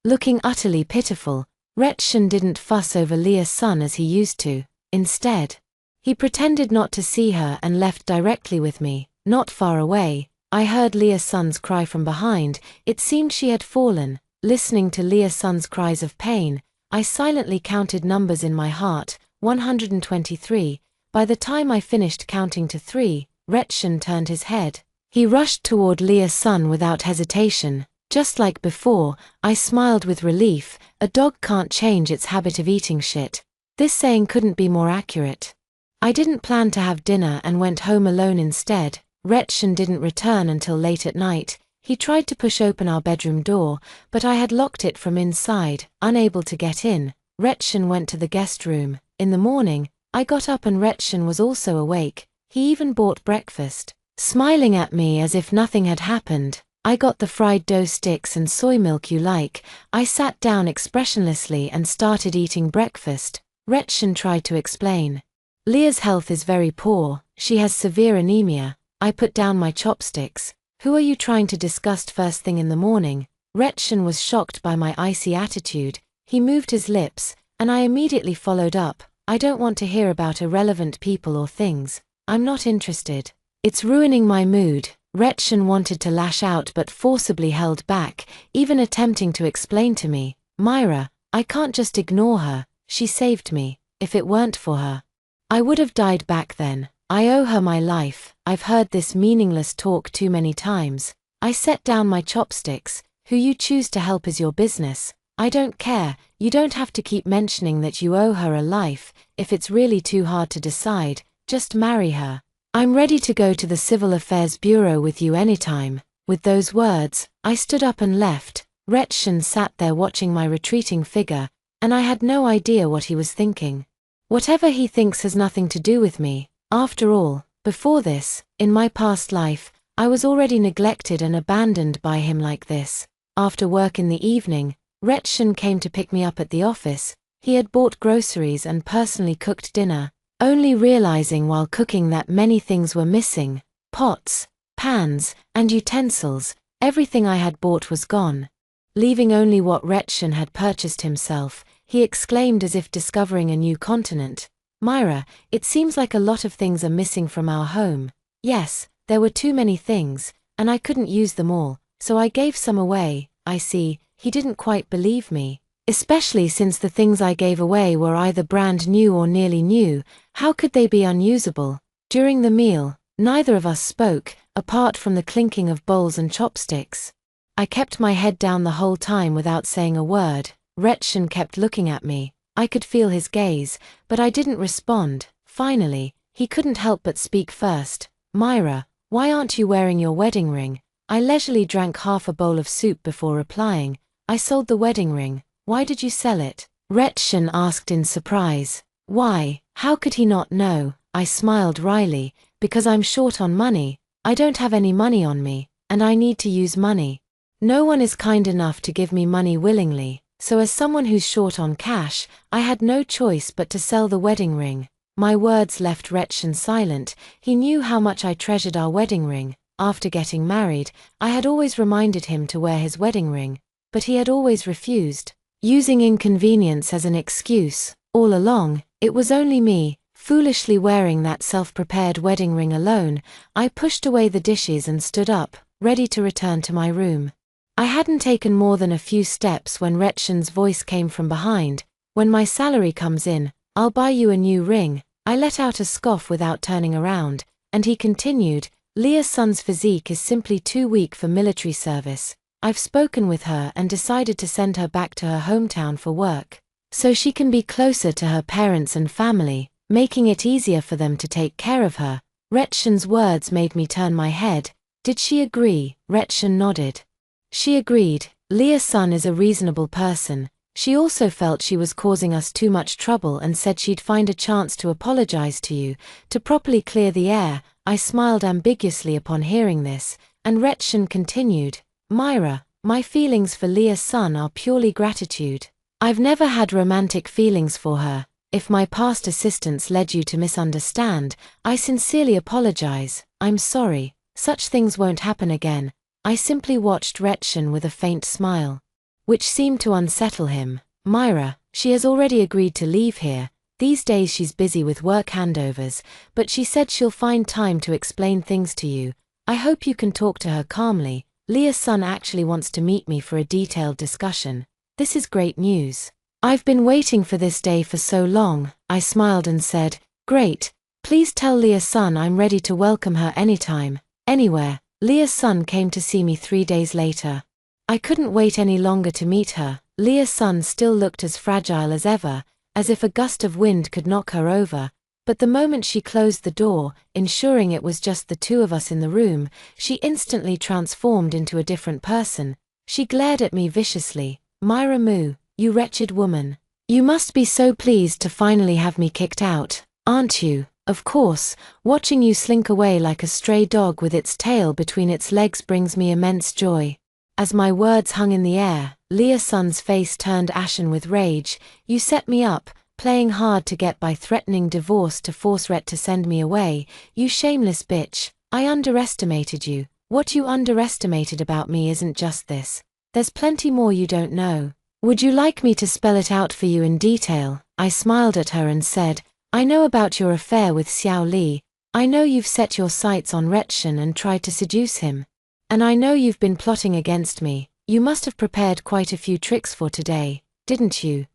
looking utterly pitiful. Reorn didn't fuss over Leah's son as he used to. Instead, he pretended not to see her and left directly with me. Not far away, I heard Leah's son's cry from behind. It seemed she had fallen. Listening to Leah's son's cries of pain, I silently counted numbers in my heart. 123. By the time I finished counting to 3, Reorn turned his head. He rushed toward Leah's son without hesitation. Just like before, I smiled with relief. A dog can't change its habit of eating shit. This saying couldn't be more accurate. I didn't plan to have dinner and went home alone instead. Reorn didn't return until late at night. He tried to push open our bedroom door, but I had locked it from inside. Unable to get in, Reorn went to the guest room. In the morning, I got up and Reorn was also awake. He even bought breakfast. Smiling at me as if nothing had happened. "I got the fried dough sticks and soy milk you like." I sat down expressionlessly and started eating breakfast. Reorn tried to explain. "Leah's health is very poor. She has severe anemia." I put down my chopsticks. "Who are you trying to disgust first thing in the morning?" Reorn was shocked by my icy attitude. He moved his lips, and I immediately followed up. "I don't want to hear about irrelevant people or things. I'm not interested. It's ruining my mood." Reorn wanted to lash out but forcibly held back, even attempting to explain to me, "Myra, I can't just ignore her. She saved me. If it weren't for her, I would have died back then. I owe her my life." I've heard this meaningless talk too many times. I set down my chopsticks. "Who you choose to help is your business. I don't care. You don't have to keep mentioning that you owe her a life. If it's really too hard to decide, just marry her. I'm ready to go to the Civil Affairs Bureau with you anytime." With those words, I stood up and left. Reorn sat there watching my retreating figure, and I had no idea what he was thinking. Whatever he thinks has nothing to do with me. After all, before this, in my past life, I was already neglected and abandoned by him like this. After work in the evening, Reorn came to pick me up at the office. He had bought groceries and personally cooked dinner, only realizing while cooking that many things were missing: pots, pans, and utensils. Everything I had bought was gone. Leaving only what Reorn had purchased himself, he exclaimed as if discovering a new continent, "Myra, it seems like a lot of things are missing from our home." Yes, there were too many things, and I couldn't use them all, so I gave some away. I see, he didn't quite believe me. Especially since the things I gave away were either brand new or nearly new. How could they be unusable? During the meal, neither of us spoke, apart from the clinking of bowls and chopsticks. I kept my head down the whole time without saying a word. Reorn kept looking at me. I could feel his gaze, but I didn't respond. Finally, he couldn't help but speak first. "Myra, why aren't you wearing your wedding ring?" I leisurely drank half a bowl of soup before replying. "I sold the wedding ring." "Why did you sell it?" Reorn asked in surprise. "Why, how could he not know?" I smiled wryly. "Because I'm short on money. I don't have any money on me, and I need to use money. No one is kind enough to give me money willingly. So as someone who's short on cash, I had no choice but to sell the wedding ring." My words left Reorn silent. He knew how much I treasured our wedding ring. After getting married, I had always reminded him to wear his wedding ring, but he had always refused, using inconvenience as an excuse. All along, it was only me, Foolishly wearing that self-prepared wedding ring alone, I pushed away the dishes and stood up, ready to return to my room. I hadn't taken more than a few steps when Retshin's voice came from behind. "When my salary comes in, I'll buy you a new ring." I let out a scoff without turning around, and he continued, "Leah Sun's physique is simply too weak for military service. I've spoken with her and decided to send her back to her hometown for work, so she can be closer to her parents and family, making it easier for them to take care of her." Retshin's words made me turn my head. "Did she agree?" Retshin nodded. "She agreed. Leah Sun is a reasonable person. She also felt she was causing us too much trouble and said she'd find a chance to apologize to you, to properly clear the air." I smiled ambiguously upon hearing this, and Retshin continued, "Myra, my feelings for Leah Sun are purely gratitude. I've never had romantic feelings for her. If my past assistance led you to misunderstand, I sincerely apologize. I'm sorry. Such things won't happen again." I simply watched Retshin with a faint smile, which seemed to unsettle him. "Myra, she has already agreed to leave here. These days she's busy with work handovers, but she said she'll find time to explain things to you. I hope you can talk to her calmly. Leah Sun actually wants to meet me for a detailed discussion. This is great news. I've been waiting for this day for so long." I smiled and said, "Great. Please tell Leah Sun I'm ready to welcome her anytime, anywhere." Leah Sun came to see me 3 days later. I couldn't wait any longer to meet her. Leah Sun still looked as fragile as ever, as if a gust of wind could knock her over, but the moment she closed the door, ensuring it was just the two of us in the room, she instantly transformed into a different person. She glared at me viciously. "Myra Mu, you wretched woman. You must be so pleased to finally have me kicked out, aren't you? Of course, watching you slink away like a stray dog with its tail between its legs brings me immense joy." As my words hung in the air, Leah Sun's face turned ashen with rage. "You set me up, playing hard to get by threatening divorce to force Ret to send me away. You shameless bitch. I underestimated you. What you underestimated about me isn't just this. There's plenty more you don't know. Would you like me to spell it out for you in detail?" I smiled at her and said, "I know about your affair with Xiao Li. I know you've set your sights on Retshin and tried to seduce him. And I know you've been plotting against me. You must have prepared quite a few tricks for today, didn't you?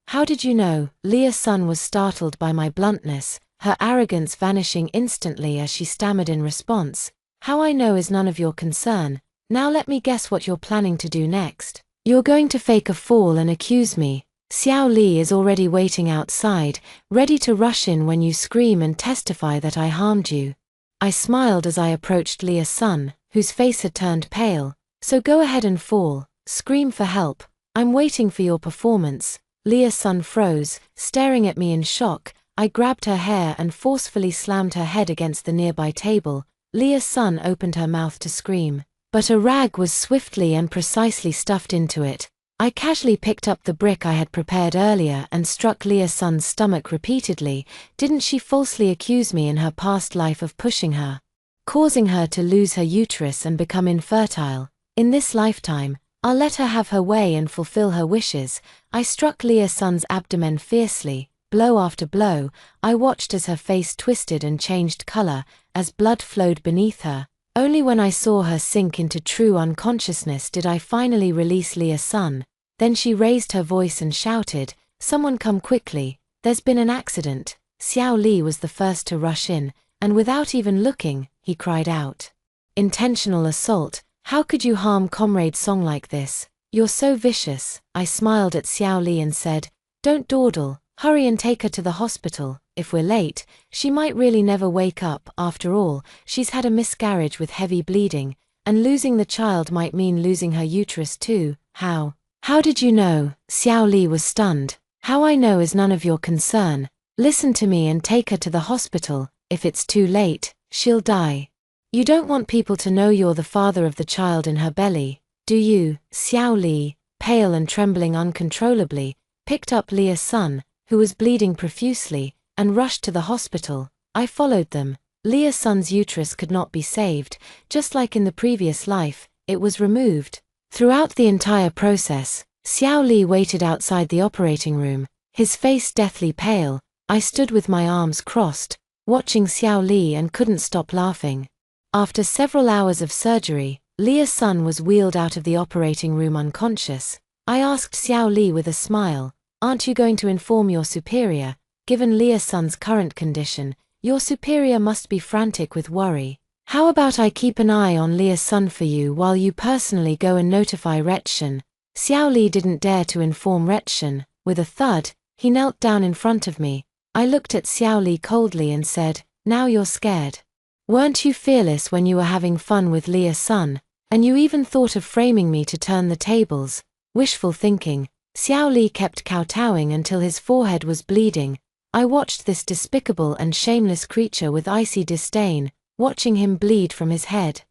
How did you know?" Leah Sun was startled by my bluntness, her arrogance vanishing instantly as she stammered in response. "How I know is none of your concern. Now let me guess what you're planning to do next. You're going to fake a fall and accuse me. Xiao Li is already waiting outside, ready to rush in when you scream and testify that I harmed you." I smiled as I approached Leah Sun, whose face had turned pale. "So go ahead and fall. Scream for help. I'm waiting for your performance." Leah Sun froze, staring at me in shock. I grabbed her hair and forcefully slammed her head against the nearby table. Leah Sun opened her mouth to scream, but a rag was swiftly and precisely stuffed into it. I casually picked up the brick I had prepared earlier and struck Leah Sun's stomach repeatedly. Didn't she falsely accuse me in her past life of pushing her, causing her to lose her uterus and become infertile? In this lifetime, I'll let her have her way and fulfill her wishes. I struck Leah Sun's abdomen fiercely, blow after blow. I watched as her face twisted and changed color, as blood flowed beneath her. Only when I saw her sink into true unconsciousness did I finally release Leah Sun. Then she raised her voice and shouted, "Someone come quickly, there's been an accident." Xiao Li was the first to rush in, and without even looking, he cried out, "Intentional assault. How could you harm Comrade Song like this? You're so vicious." I smiled at Xiao Li and said, "Don't dawdle, hurry and take her to the hospital. If we're late, she might really never wake up. After all, she's had a miscarriage with heavy bleeding, and losing the child might mean losing her uterus too." How did you know?" Xiao Li was stunned. "How I know is none of your concern. Listen to me and take her to the hospital. If it's too late, she'll die. You don't want people to know you're the father of the child in her belly, do you?" Xiao Li, pale and trembling uncontrollably, picked up Leah Sun, who was bleeding profusely, and rushed to the hospital. I followed them. Leah Sun's uterus could not be saved. Just like in the previous life, it was removed. Throughout the entire process, Xiao Li waited outside the operating room, his face deathly pale. I stood with my arms crossed, watching Xiao Li and couldn't stop laughing. After several hours of surgery, Lia's son was wheeled out of the operating room unconscious. I asked Xiao Li with a smile, "Aren't you going to inform your superior? Given Lia's son's current condition, your superior must be frantic with worry. How about I keep an eye on Lia's son for you while you personally go and notify Rechen?" Xiao Li didn't dare to inform Rechen. With a thud, he knelt down in front of me. I looked at Xiao Li coldly and said, "Now you're scared. Weren't you fearless when you were having fun with Lia's son? And you even thought of framing me to turn the tables." Wishful thinking. Xiao Li kept kowtowing until his forehead was bleeding. I watched this despicable and shameless creature with icy disdain, watching him bleed from his head.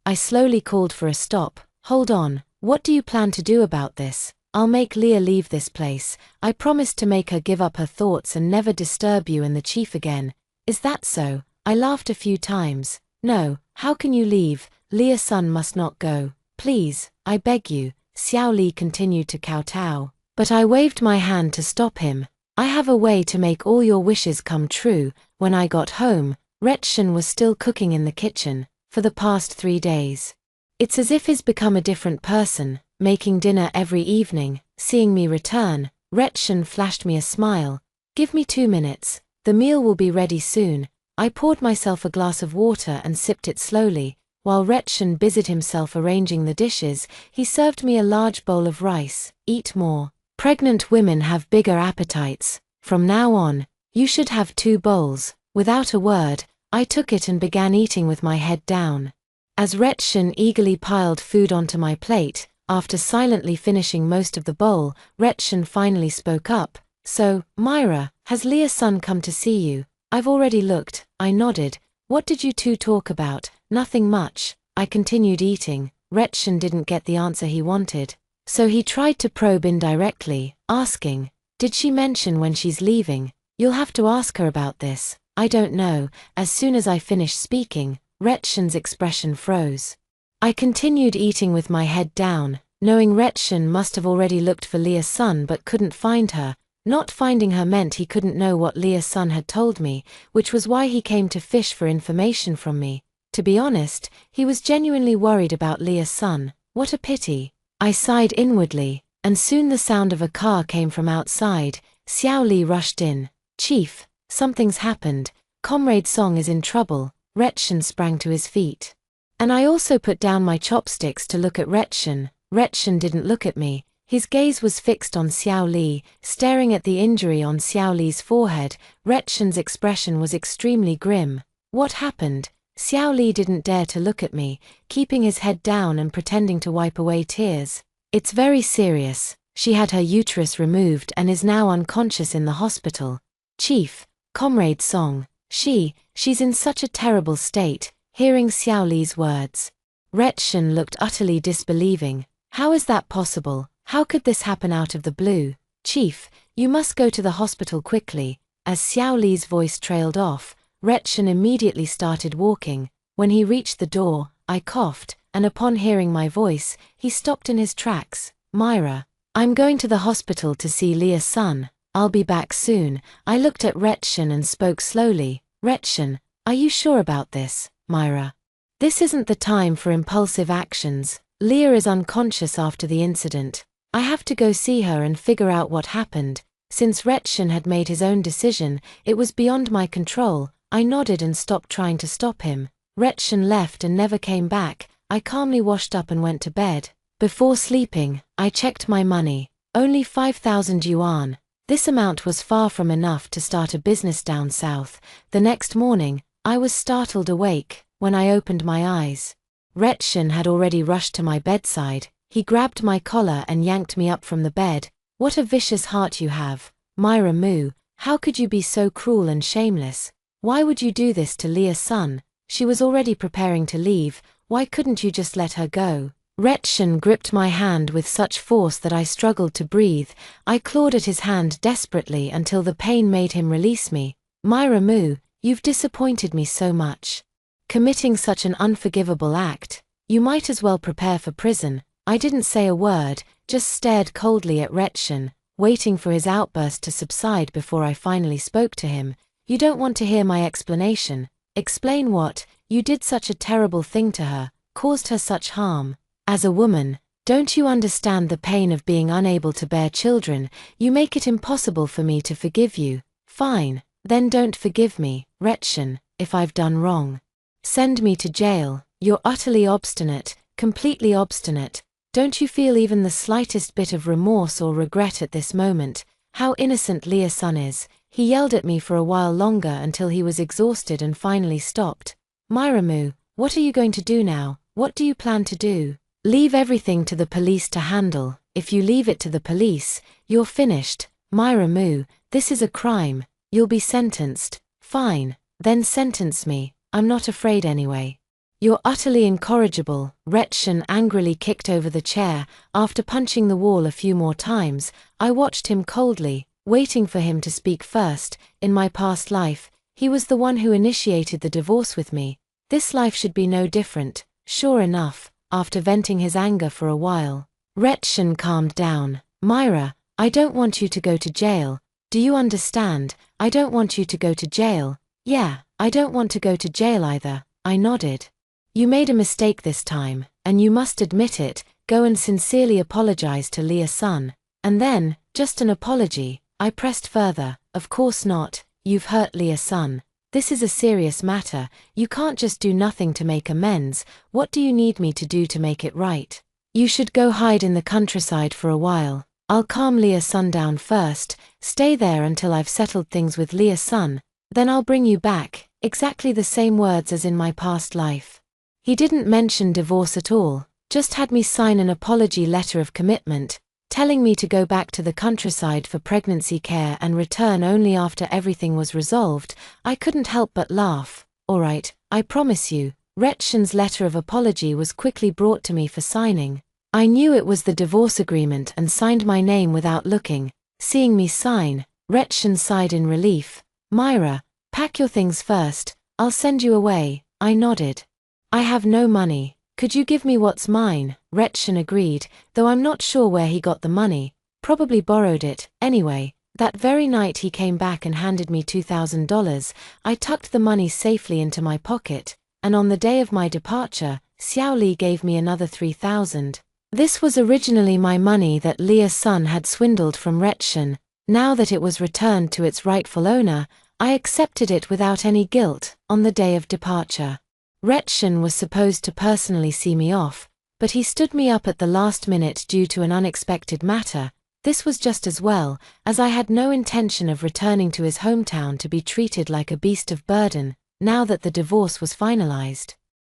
I slowly called for a stop. "Hold on, what do you plan to do about this?" "I'll make Lia leave this place. I promised to make her give up her thoughts and never disturb you and the chief again." "Is that so?" I laughed a few times. "No, how can you leave? Lia's son must not go. Please, I beg you." Xiao Li continued to kowtow, but I waved my hand to stop him. "I have a way to make all your wishes come true." When I got home, Rechen was still cooking in the kitchen, for the past 3 days. It's as if he's become a different person, making dinner every evening. Seeing me return, Rechen flashed me a smile. "Give me 2 minutes, the meal will be ready soon." I poured myself a glass of water and sipped it slowly. While Rechen busied himself arranging the dishes, he served me a large bowl of rice. "Eat more. Pregnant women have bigger appetites. From now on, you should have 2 bowls." Without a word, I took it and began eating with my head down. As Rechen eagerly piled food onto my plate, after silently finishing most of the bowl, Rechen finally spoke up. "So, Myra, has Lia's son come to see you?" "I've already looked." I nodded. "What did you two talk about?" "Nothing much." I continued eating. Rechen didn't get the answer he wanted, so he tried to probe indirectly, asking, "Did she mention when she's leaving?" "You'll have to ask her about this." "I don't know." As soon as I finished speaking, Rechen's expression froze. I continued eating with my head down, knowing Rechen must have already looked for Lia's son but couldn't find her. Not finding her meant he couldn't know what Lia's son had told me, which was why he came to fish for information from me. To be honest, he was genuinely worried about Lia's son. What a pity. I sighed inwardly, and soon the sound of a car came from outside. Xiao Li rushed in. "Chief, something's happened. Comrade Song is in trouble." Rechen sprang to his feet. And I also put down my chopsticks to look at Rechen. Rechen didn't look at me. His gaze was fixed on Xiao Li, staring at the injury on Xiao Li's forehead. Rechen's expression was extremely grim. "What happened?" Xiao Li didn't dare to look at me, keeping his head down and pretending to wipe away tears. "It's very serious. She had her uterus removed and is now unconscious in the hospital." "Chief, Comrade Song, she's in such a terrible state." Hearing Xiao Li's words, Rechen looked utterly disbelieving. "How is that possible? How could this happen out of the blue?" "Chief, you must go to the hospital quickly." As Xiao Li's voice trailed off, Rechen immediately started walking. When he reached the door, I coughed, and upon hearing my voice, he stopped in his tracks. "Myra, I'm going to the hospital to see Lia's son. I'll be back soon." I looked at Rechen and spoke slowly. "Rechen, are you sure about this, Myra? This isn't the time for impulsive actions. Lia is unconscious after the incident. I have to go see her and figure out what happened." Since Rechen had made his own decision, it was beyond my control. I nodded and stopped trying to stop him. Rechen left and never came back. I calmly washed up and went to bed. Before sleeping, I checked my money. Only 5,000 yuan. This amount was far from enough to start a business down south. The next morning, I was startled awake. When I opened my eyes, Rechen had already rushed to my bedside. He grabbed my collar and yanked me up from the bed. "What a vicious heart you have, Myra Mu. How could you be so cruel and shameless? Why would you do this to Lia's son? She was already preparing to leave. Why couldn't you just let her go?" Rechen gripped my hand with such force that I struggled to breathe. I clawed at his hand desperately until the pain made him release me. "Myra Mu, you've disappointed me so much. Committing such an unforgivable act, you might as well prepare for prison." I didn't say a word, just stared coldly at Rechen. waiting for his outburst to subside before I finally spoke to him. You don't want to hear my explanation. Explain what? You did such a terrible thing to her, caused her such harm. As a woman, don't you understand the pain of being unable to bear children? You make it impossible for me to forgive you. Fine, then don't forgive me, Reorn, if I've done wrong. Send me to jail. You're utterly obstinate, completely obstinate. Don't you feel even the slightest bit of remorse or regret at this moment? How innocent Lia-san is. He yelled at me for a while longer until he was exhausted and finally stopped. Myramu, what are you going to do now? What do you plan to do? Leave everything to the police to handle. If you leave it to the police, you're finished. Myramu, this is a crime. You'll be sentenced. Fine, then sentence me. I'm not afraid anyway. You're utterly incorrigible. Reorn angrily kicked over the chair. After punching the wall a few more times, I watched him coldly, waiting for him to speak first. In my past life, he was the one who initiated the divorce with me. This life should be no different. Sure enough, after venting his anger for a while, Reorn calmed down. Myra, I don't want you to go to jail. Do you understand? I don't want you to go to jail. Yeah, I don't want to go to jail either. I nodded. You made a mistake this time, and you must admit it. Go and sincerely apologize to Lia-san. And then, just an apology. I pressed further. Of course not. You've hurt Lia-san. This is a serious matter. You can't just do nothing to make amends. What do you need me to do to make it right? You should go hide in the countryside for a while. I'll calm Lia-san down first. Stay there until I've settled things with Lia-san. Then I'll bring you back. Exactly the same words as in my past life. He didn't mention divorce at all, just had me sign an apology letter of commitment, telling me to go back to the countryside for pregnancy care and return only after everything was resolved. I couldn't help but laugh. All right, I promise you. Reorn's letter of apology was quickly brought to me for signing. I knew it was the divorce agreement and signed my name without looking. Seeing me sign, Reorn sighed in relief. Myra, pack your things first. I'll send you away. I nodded. I have no money. Could you give me what's mine? Reorn agreed, though I'm not sure where he got the money. Probably borrowed it. Anyway, that very night he came back and handed me $2,000. I tucked the money safely into my pocket, and on the day of my departure, Xiao Li gave me another $3,000. This was originally my money that Lia-san had swindled from Reorn. Now that it was returned to its rightful owner, I accepted it without any guilt. On the day of departure, Reorn was supposed to personally see me off, but he stood me up at the last minute due to an unexpected matter. This was just as well, as I had no intention of returning to his hometown to be treated like a beast of burden, now that the divorce was finalized.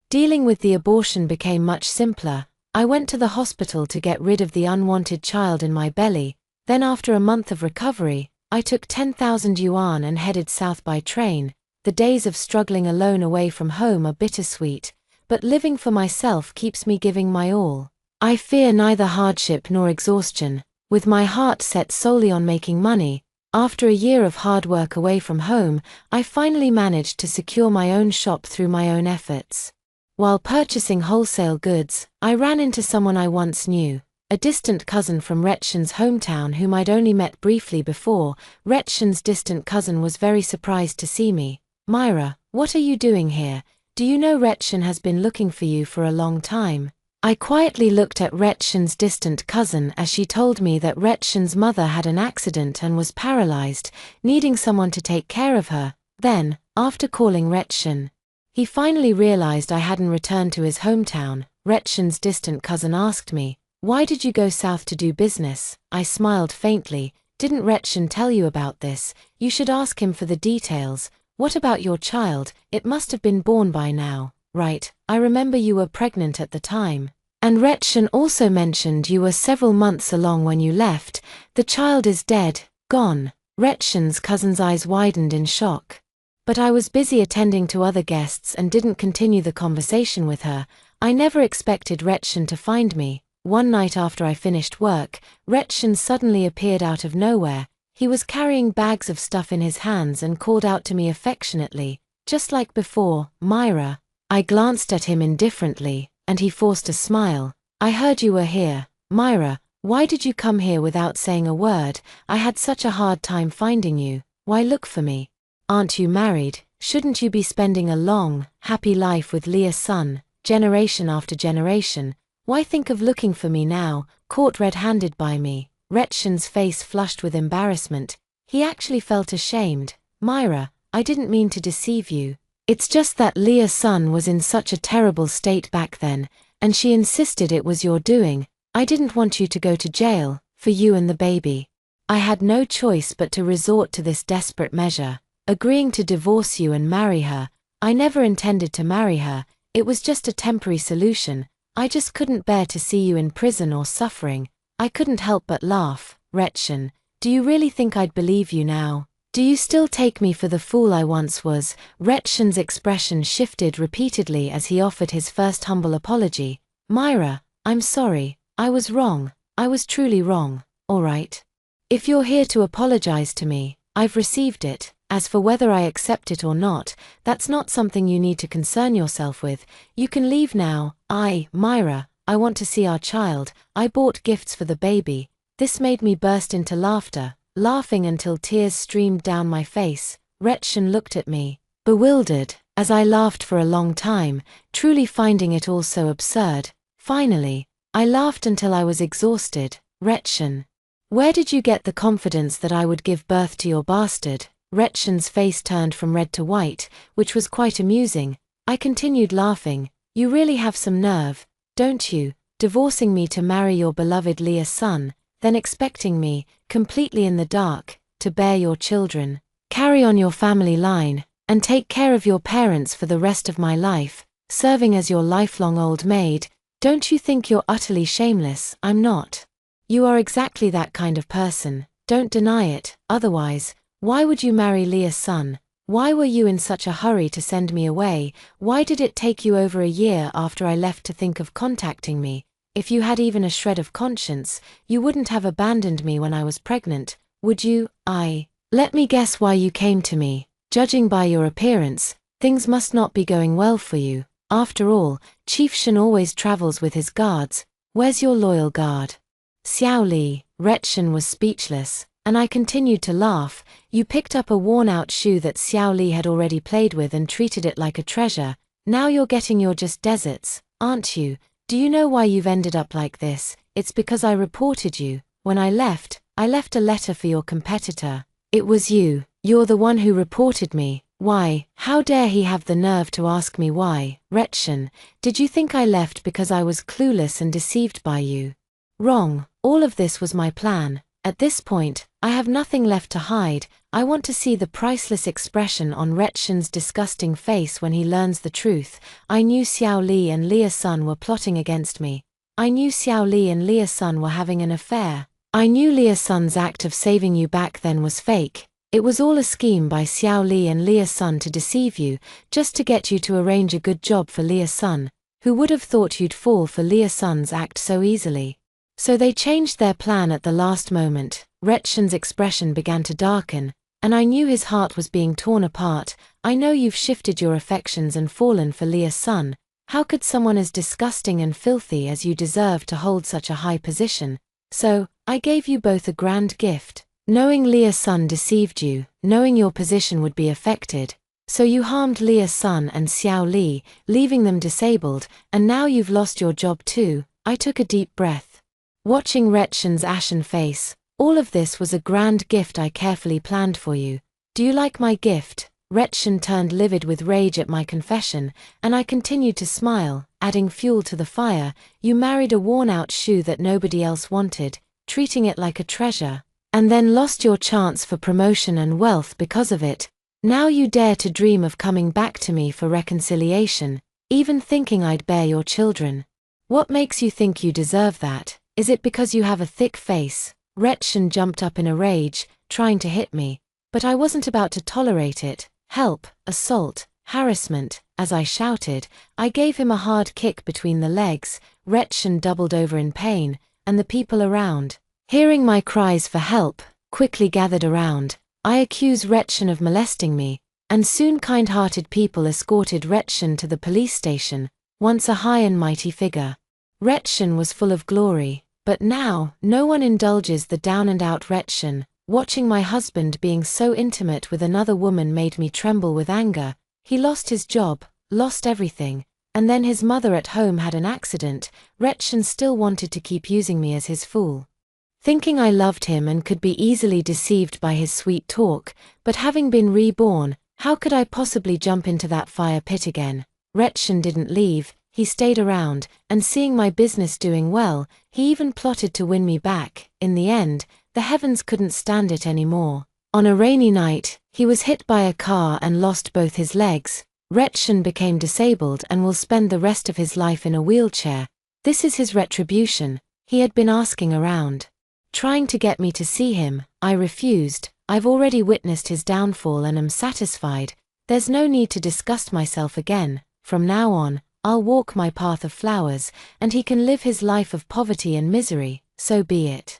Dealing with the abortion became much simpler. I went to the hospital to get rid of the unwanted child in my belly. Then after a month of recovery, I took 10,000 yuan and headed south by train. The days of struggling alone away from home are bittersweet, but living for myself keeps me giving my all. I fear neither hardship nor exhaustion, with my heart set solely on making money. After a year of hard work away from home, I finally managed to secure my own shop through my own efforts. While purchasing wholesale goods, I ran into someone I once knew, a distant cousin from Reorn's hometown whom I'd only met briefly before. Reorn's distant cousin was very surprised to see me. Myra, what are you doing here? Do you know Reorn has been looking for you for a long time? I quietly looked at Reorn's distant cousin as she told me that Reorn's mother had an accident and was paralyzed, needing someone to take care of her. Then, after calling Reorn, he finally realized I hadn't returned to his hometown. Reorn's distant cousin asked me, "Why did you go south to do business?" I smiled faintly. "Didn't Reorn tell you about this? You should ask him for the details. What about your child? It must have been born by now, right? I remember you were pregnant at the time. And Reorn also mentioned you were several months along when you left. The child is dead, gone." Reorn's cousin's eyes widened in shock. But I was busy attending to other guests and didn't continue the conversation with her. I never expected Reorn to find me. One night after I finished work, Reorn suddenly appeared out of nowhere. He was carrying bags of stuff in his hands and called out to me affectionately, just like before, "Myra." I glanced at him indifferently, and he forced a smile. "I heard you were here. Myra, Why did you come here without saying a word? I had such a hard time finding you. Why look for me? Aren't you married? Shouldn't you be spending a long, happy life with Leah's son, generation after generation? Why think of looking for me now, caught red-handed by me? Retshin's face flushed with embarrassment. He actually felt ashamed. Myra, I didn't mean to deceive you. It's just that Leah's son was in such a terrible state back then, and she insisted it was your doing. I didn't want you to go to jail, for you and the baby. I had no choice but to resort to this desperate measure, agreeing to divorce you and marry her. I never intended to marry her, it was just a temporary solution. I just couldn't bear to see you in prison or suffering. I couldn't help but laugh. Retshin, do you really think I'd believe you now? Do you still take me for the fool I once was? Retshin's expression shifted repeatedly as he offered his first humble apology. Myra, I'm sorry. I was wrong. I was truly wrong. All right. If you're here to apologize to me, I've received it. As for whether I accept it or not, that's not something you need to concern yourself with. You can leave now. Myra, I want to see our child. I bought gifts for the baby. This made me burst into laughter, laughing until tears streamed down my face. Retshin looked at me, bewildered, as I laughed for a long time, truly finding it all so absurd. Finally, I laughed until I was exhausted. Retshin, where did you get the confidence that I would give birth to your bastard? Retshin's face turned from red to white, which was quite amusing. I continued laughing. You really have some nerve, don't you, divorcing me to marry your beloved Leah's son, then expecting me, completely in the dark, to bear your children, carry on your family line, and take care of your parents for the rest of my life, serving as your lifelong old maid. Don't you think you're utterly shameless? I'm not. You are exactly that kind of person, don't deny it. Otherwise, why would you marry Leah's son? Why were you in such a hurry to send me away? Why did it take you over a year after I left to think of contacting me? If you had even a shred of conscience, you wouldn't have abandoned me when I was pregnant, would you? Let me guess why you came to me. Judging by your appearance, things must not be going well for you. After all, Chief Shen always travels with his guards. Where's your loyal guard? Xiao Li. Retshin was speechless, and I continued to laugh. You picked up a worn-out shoe that Xiao Li had already played with and treated it like a treasure. Now you're getting your just desserts, aren't you? Do you know why you've ended up like this? It's because I reported you. When I left a letter for your competitor. It was you. You're the one who reported me. Why? How dare he have the nerve to ask me why? Retshin, did you think I left because I was clueless and deceived by you? Wrong. All of this was my plan. At this point, I have nothing left to hide. I want to see the priceless expression on Retshin's disgusting face when he learns the truth. I knew Xiao Li and Leah's son were plotting against me. I knew Xiao Li and Leah's son were having an affair. I knew Leah's son's act of saving you back then was fake. It was all a scheme by Xiao Li and Leah's son to deceive you, just to get you to arrange a good job for Leah's son. Who would have thought you'd fall for Leah's son's act so easily? So they changed their plan at the last moment. Retshin's expression began to darken, and I knew his heart was being torn apart. I know you've shifted your affections and fallen for Leah's son. How could someone as disgusting and filthy as you deserve to hold such a high position? So, I gave you both a grand gift. Knowing Leah's son deceived you, knowing your position would be affected. So you harmed Leah's son and Xiao Li, leaving them disabled, and now you've lost your job too. I took a deep breath. Watching Retshin's ashen face, all of this was a grand gift I carefully planned for you. Do you like my gift? Retshin turned livid with rage at my confession, and I continued to smile, adding fuel to the fire. You married a worn-out shoe that nobody else wanted, treating it like a treasure, and then lost your chance for promotion and wealth because of it. Now you dare to dream of coming back to me for reconciliation, even thinking I'd bear your children. What makes you think you deserve that? Is it because you have a thick face? Retshin jumped up in a rage, trying to hit me, but I wasn't about to tolerate it. Help, assault, harassment. As I shouted, I gave him a hard kick between the legs. Retshin doubled over in pain, and the people around, hearing my cries for help, quickly gathered around. I accused Retshin of molesting me, and soon kind-hearted people escorted Retshin to the police station, once a high and mighty figure. Retshin was full of glory. But now, no one indulges the down-and-out Rechen. Watching my husband being so intimate with another woman made me tremble with anger. He lost his job, lost everything, and then his mother at home had an accident. Rechen still wanted to keep using me as his fool. Thinking I loved him and could be easily deceived by his sweet talk, but having been reborn, how could I possibly jump into that fire pit again? Rechen didn't leave, he stayed around, and seeing my business doing well, he even plotted to win me back. In the end, the heavens couldn't stand it anymore. On a rainy night, he was hit by a car and lost both his legs. Rechen became disabled and will spend the rest of his life in a wheelchair. This is his retribution. He had been asking around, trying to get me to see him. I refused. I've already witnessed his downfall and am satisfied. There's no need to disgust myself again. From now on, I'll walk my path of flowers, and he can live his life of poverty and misery. So be it.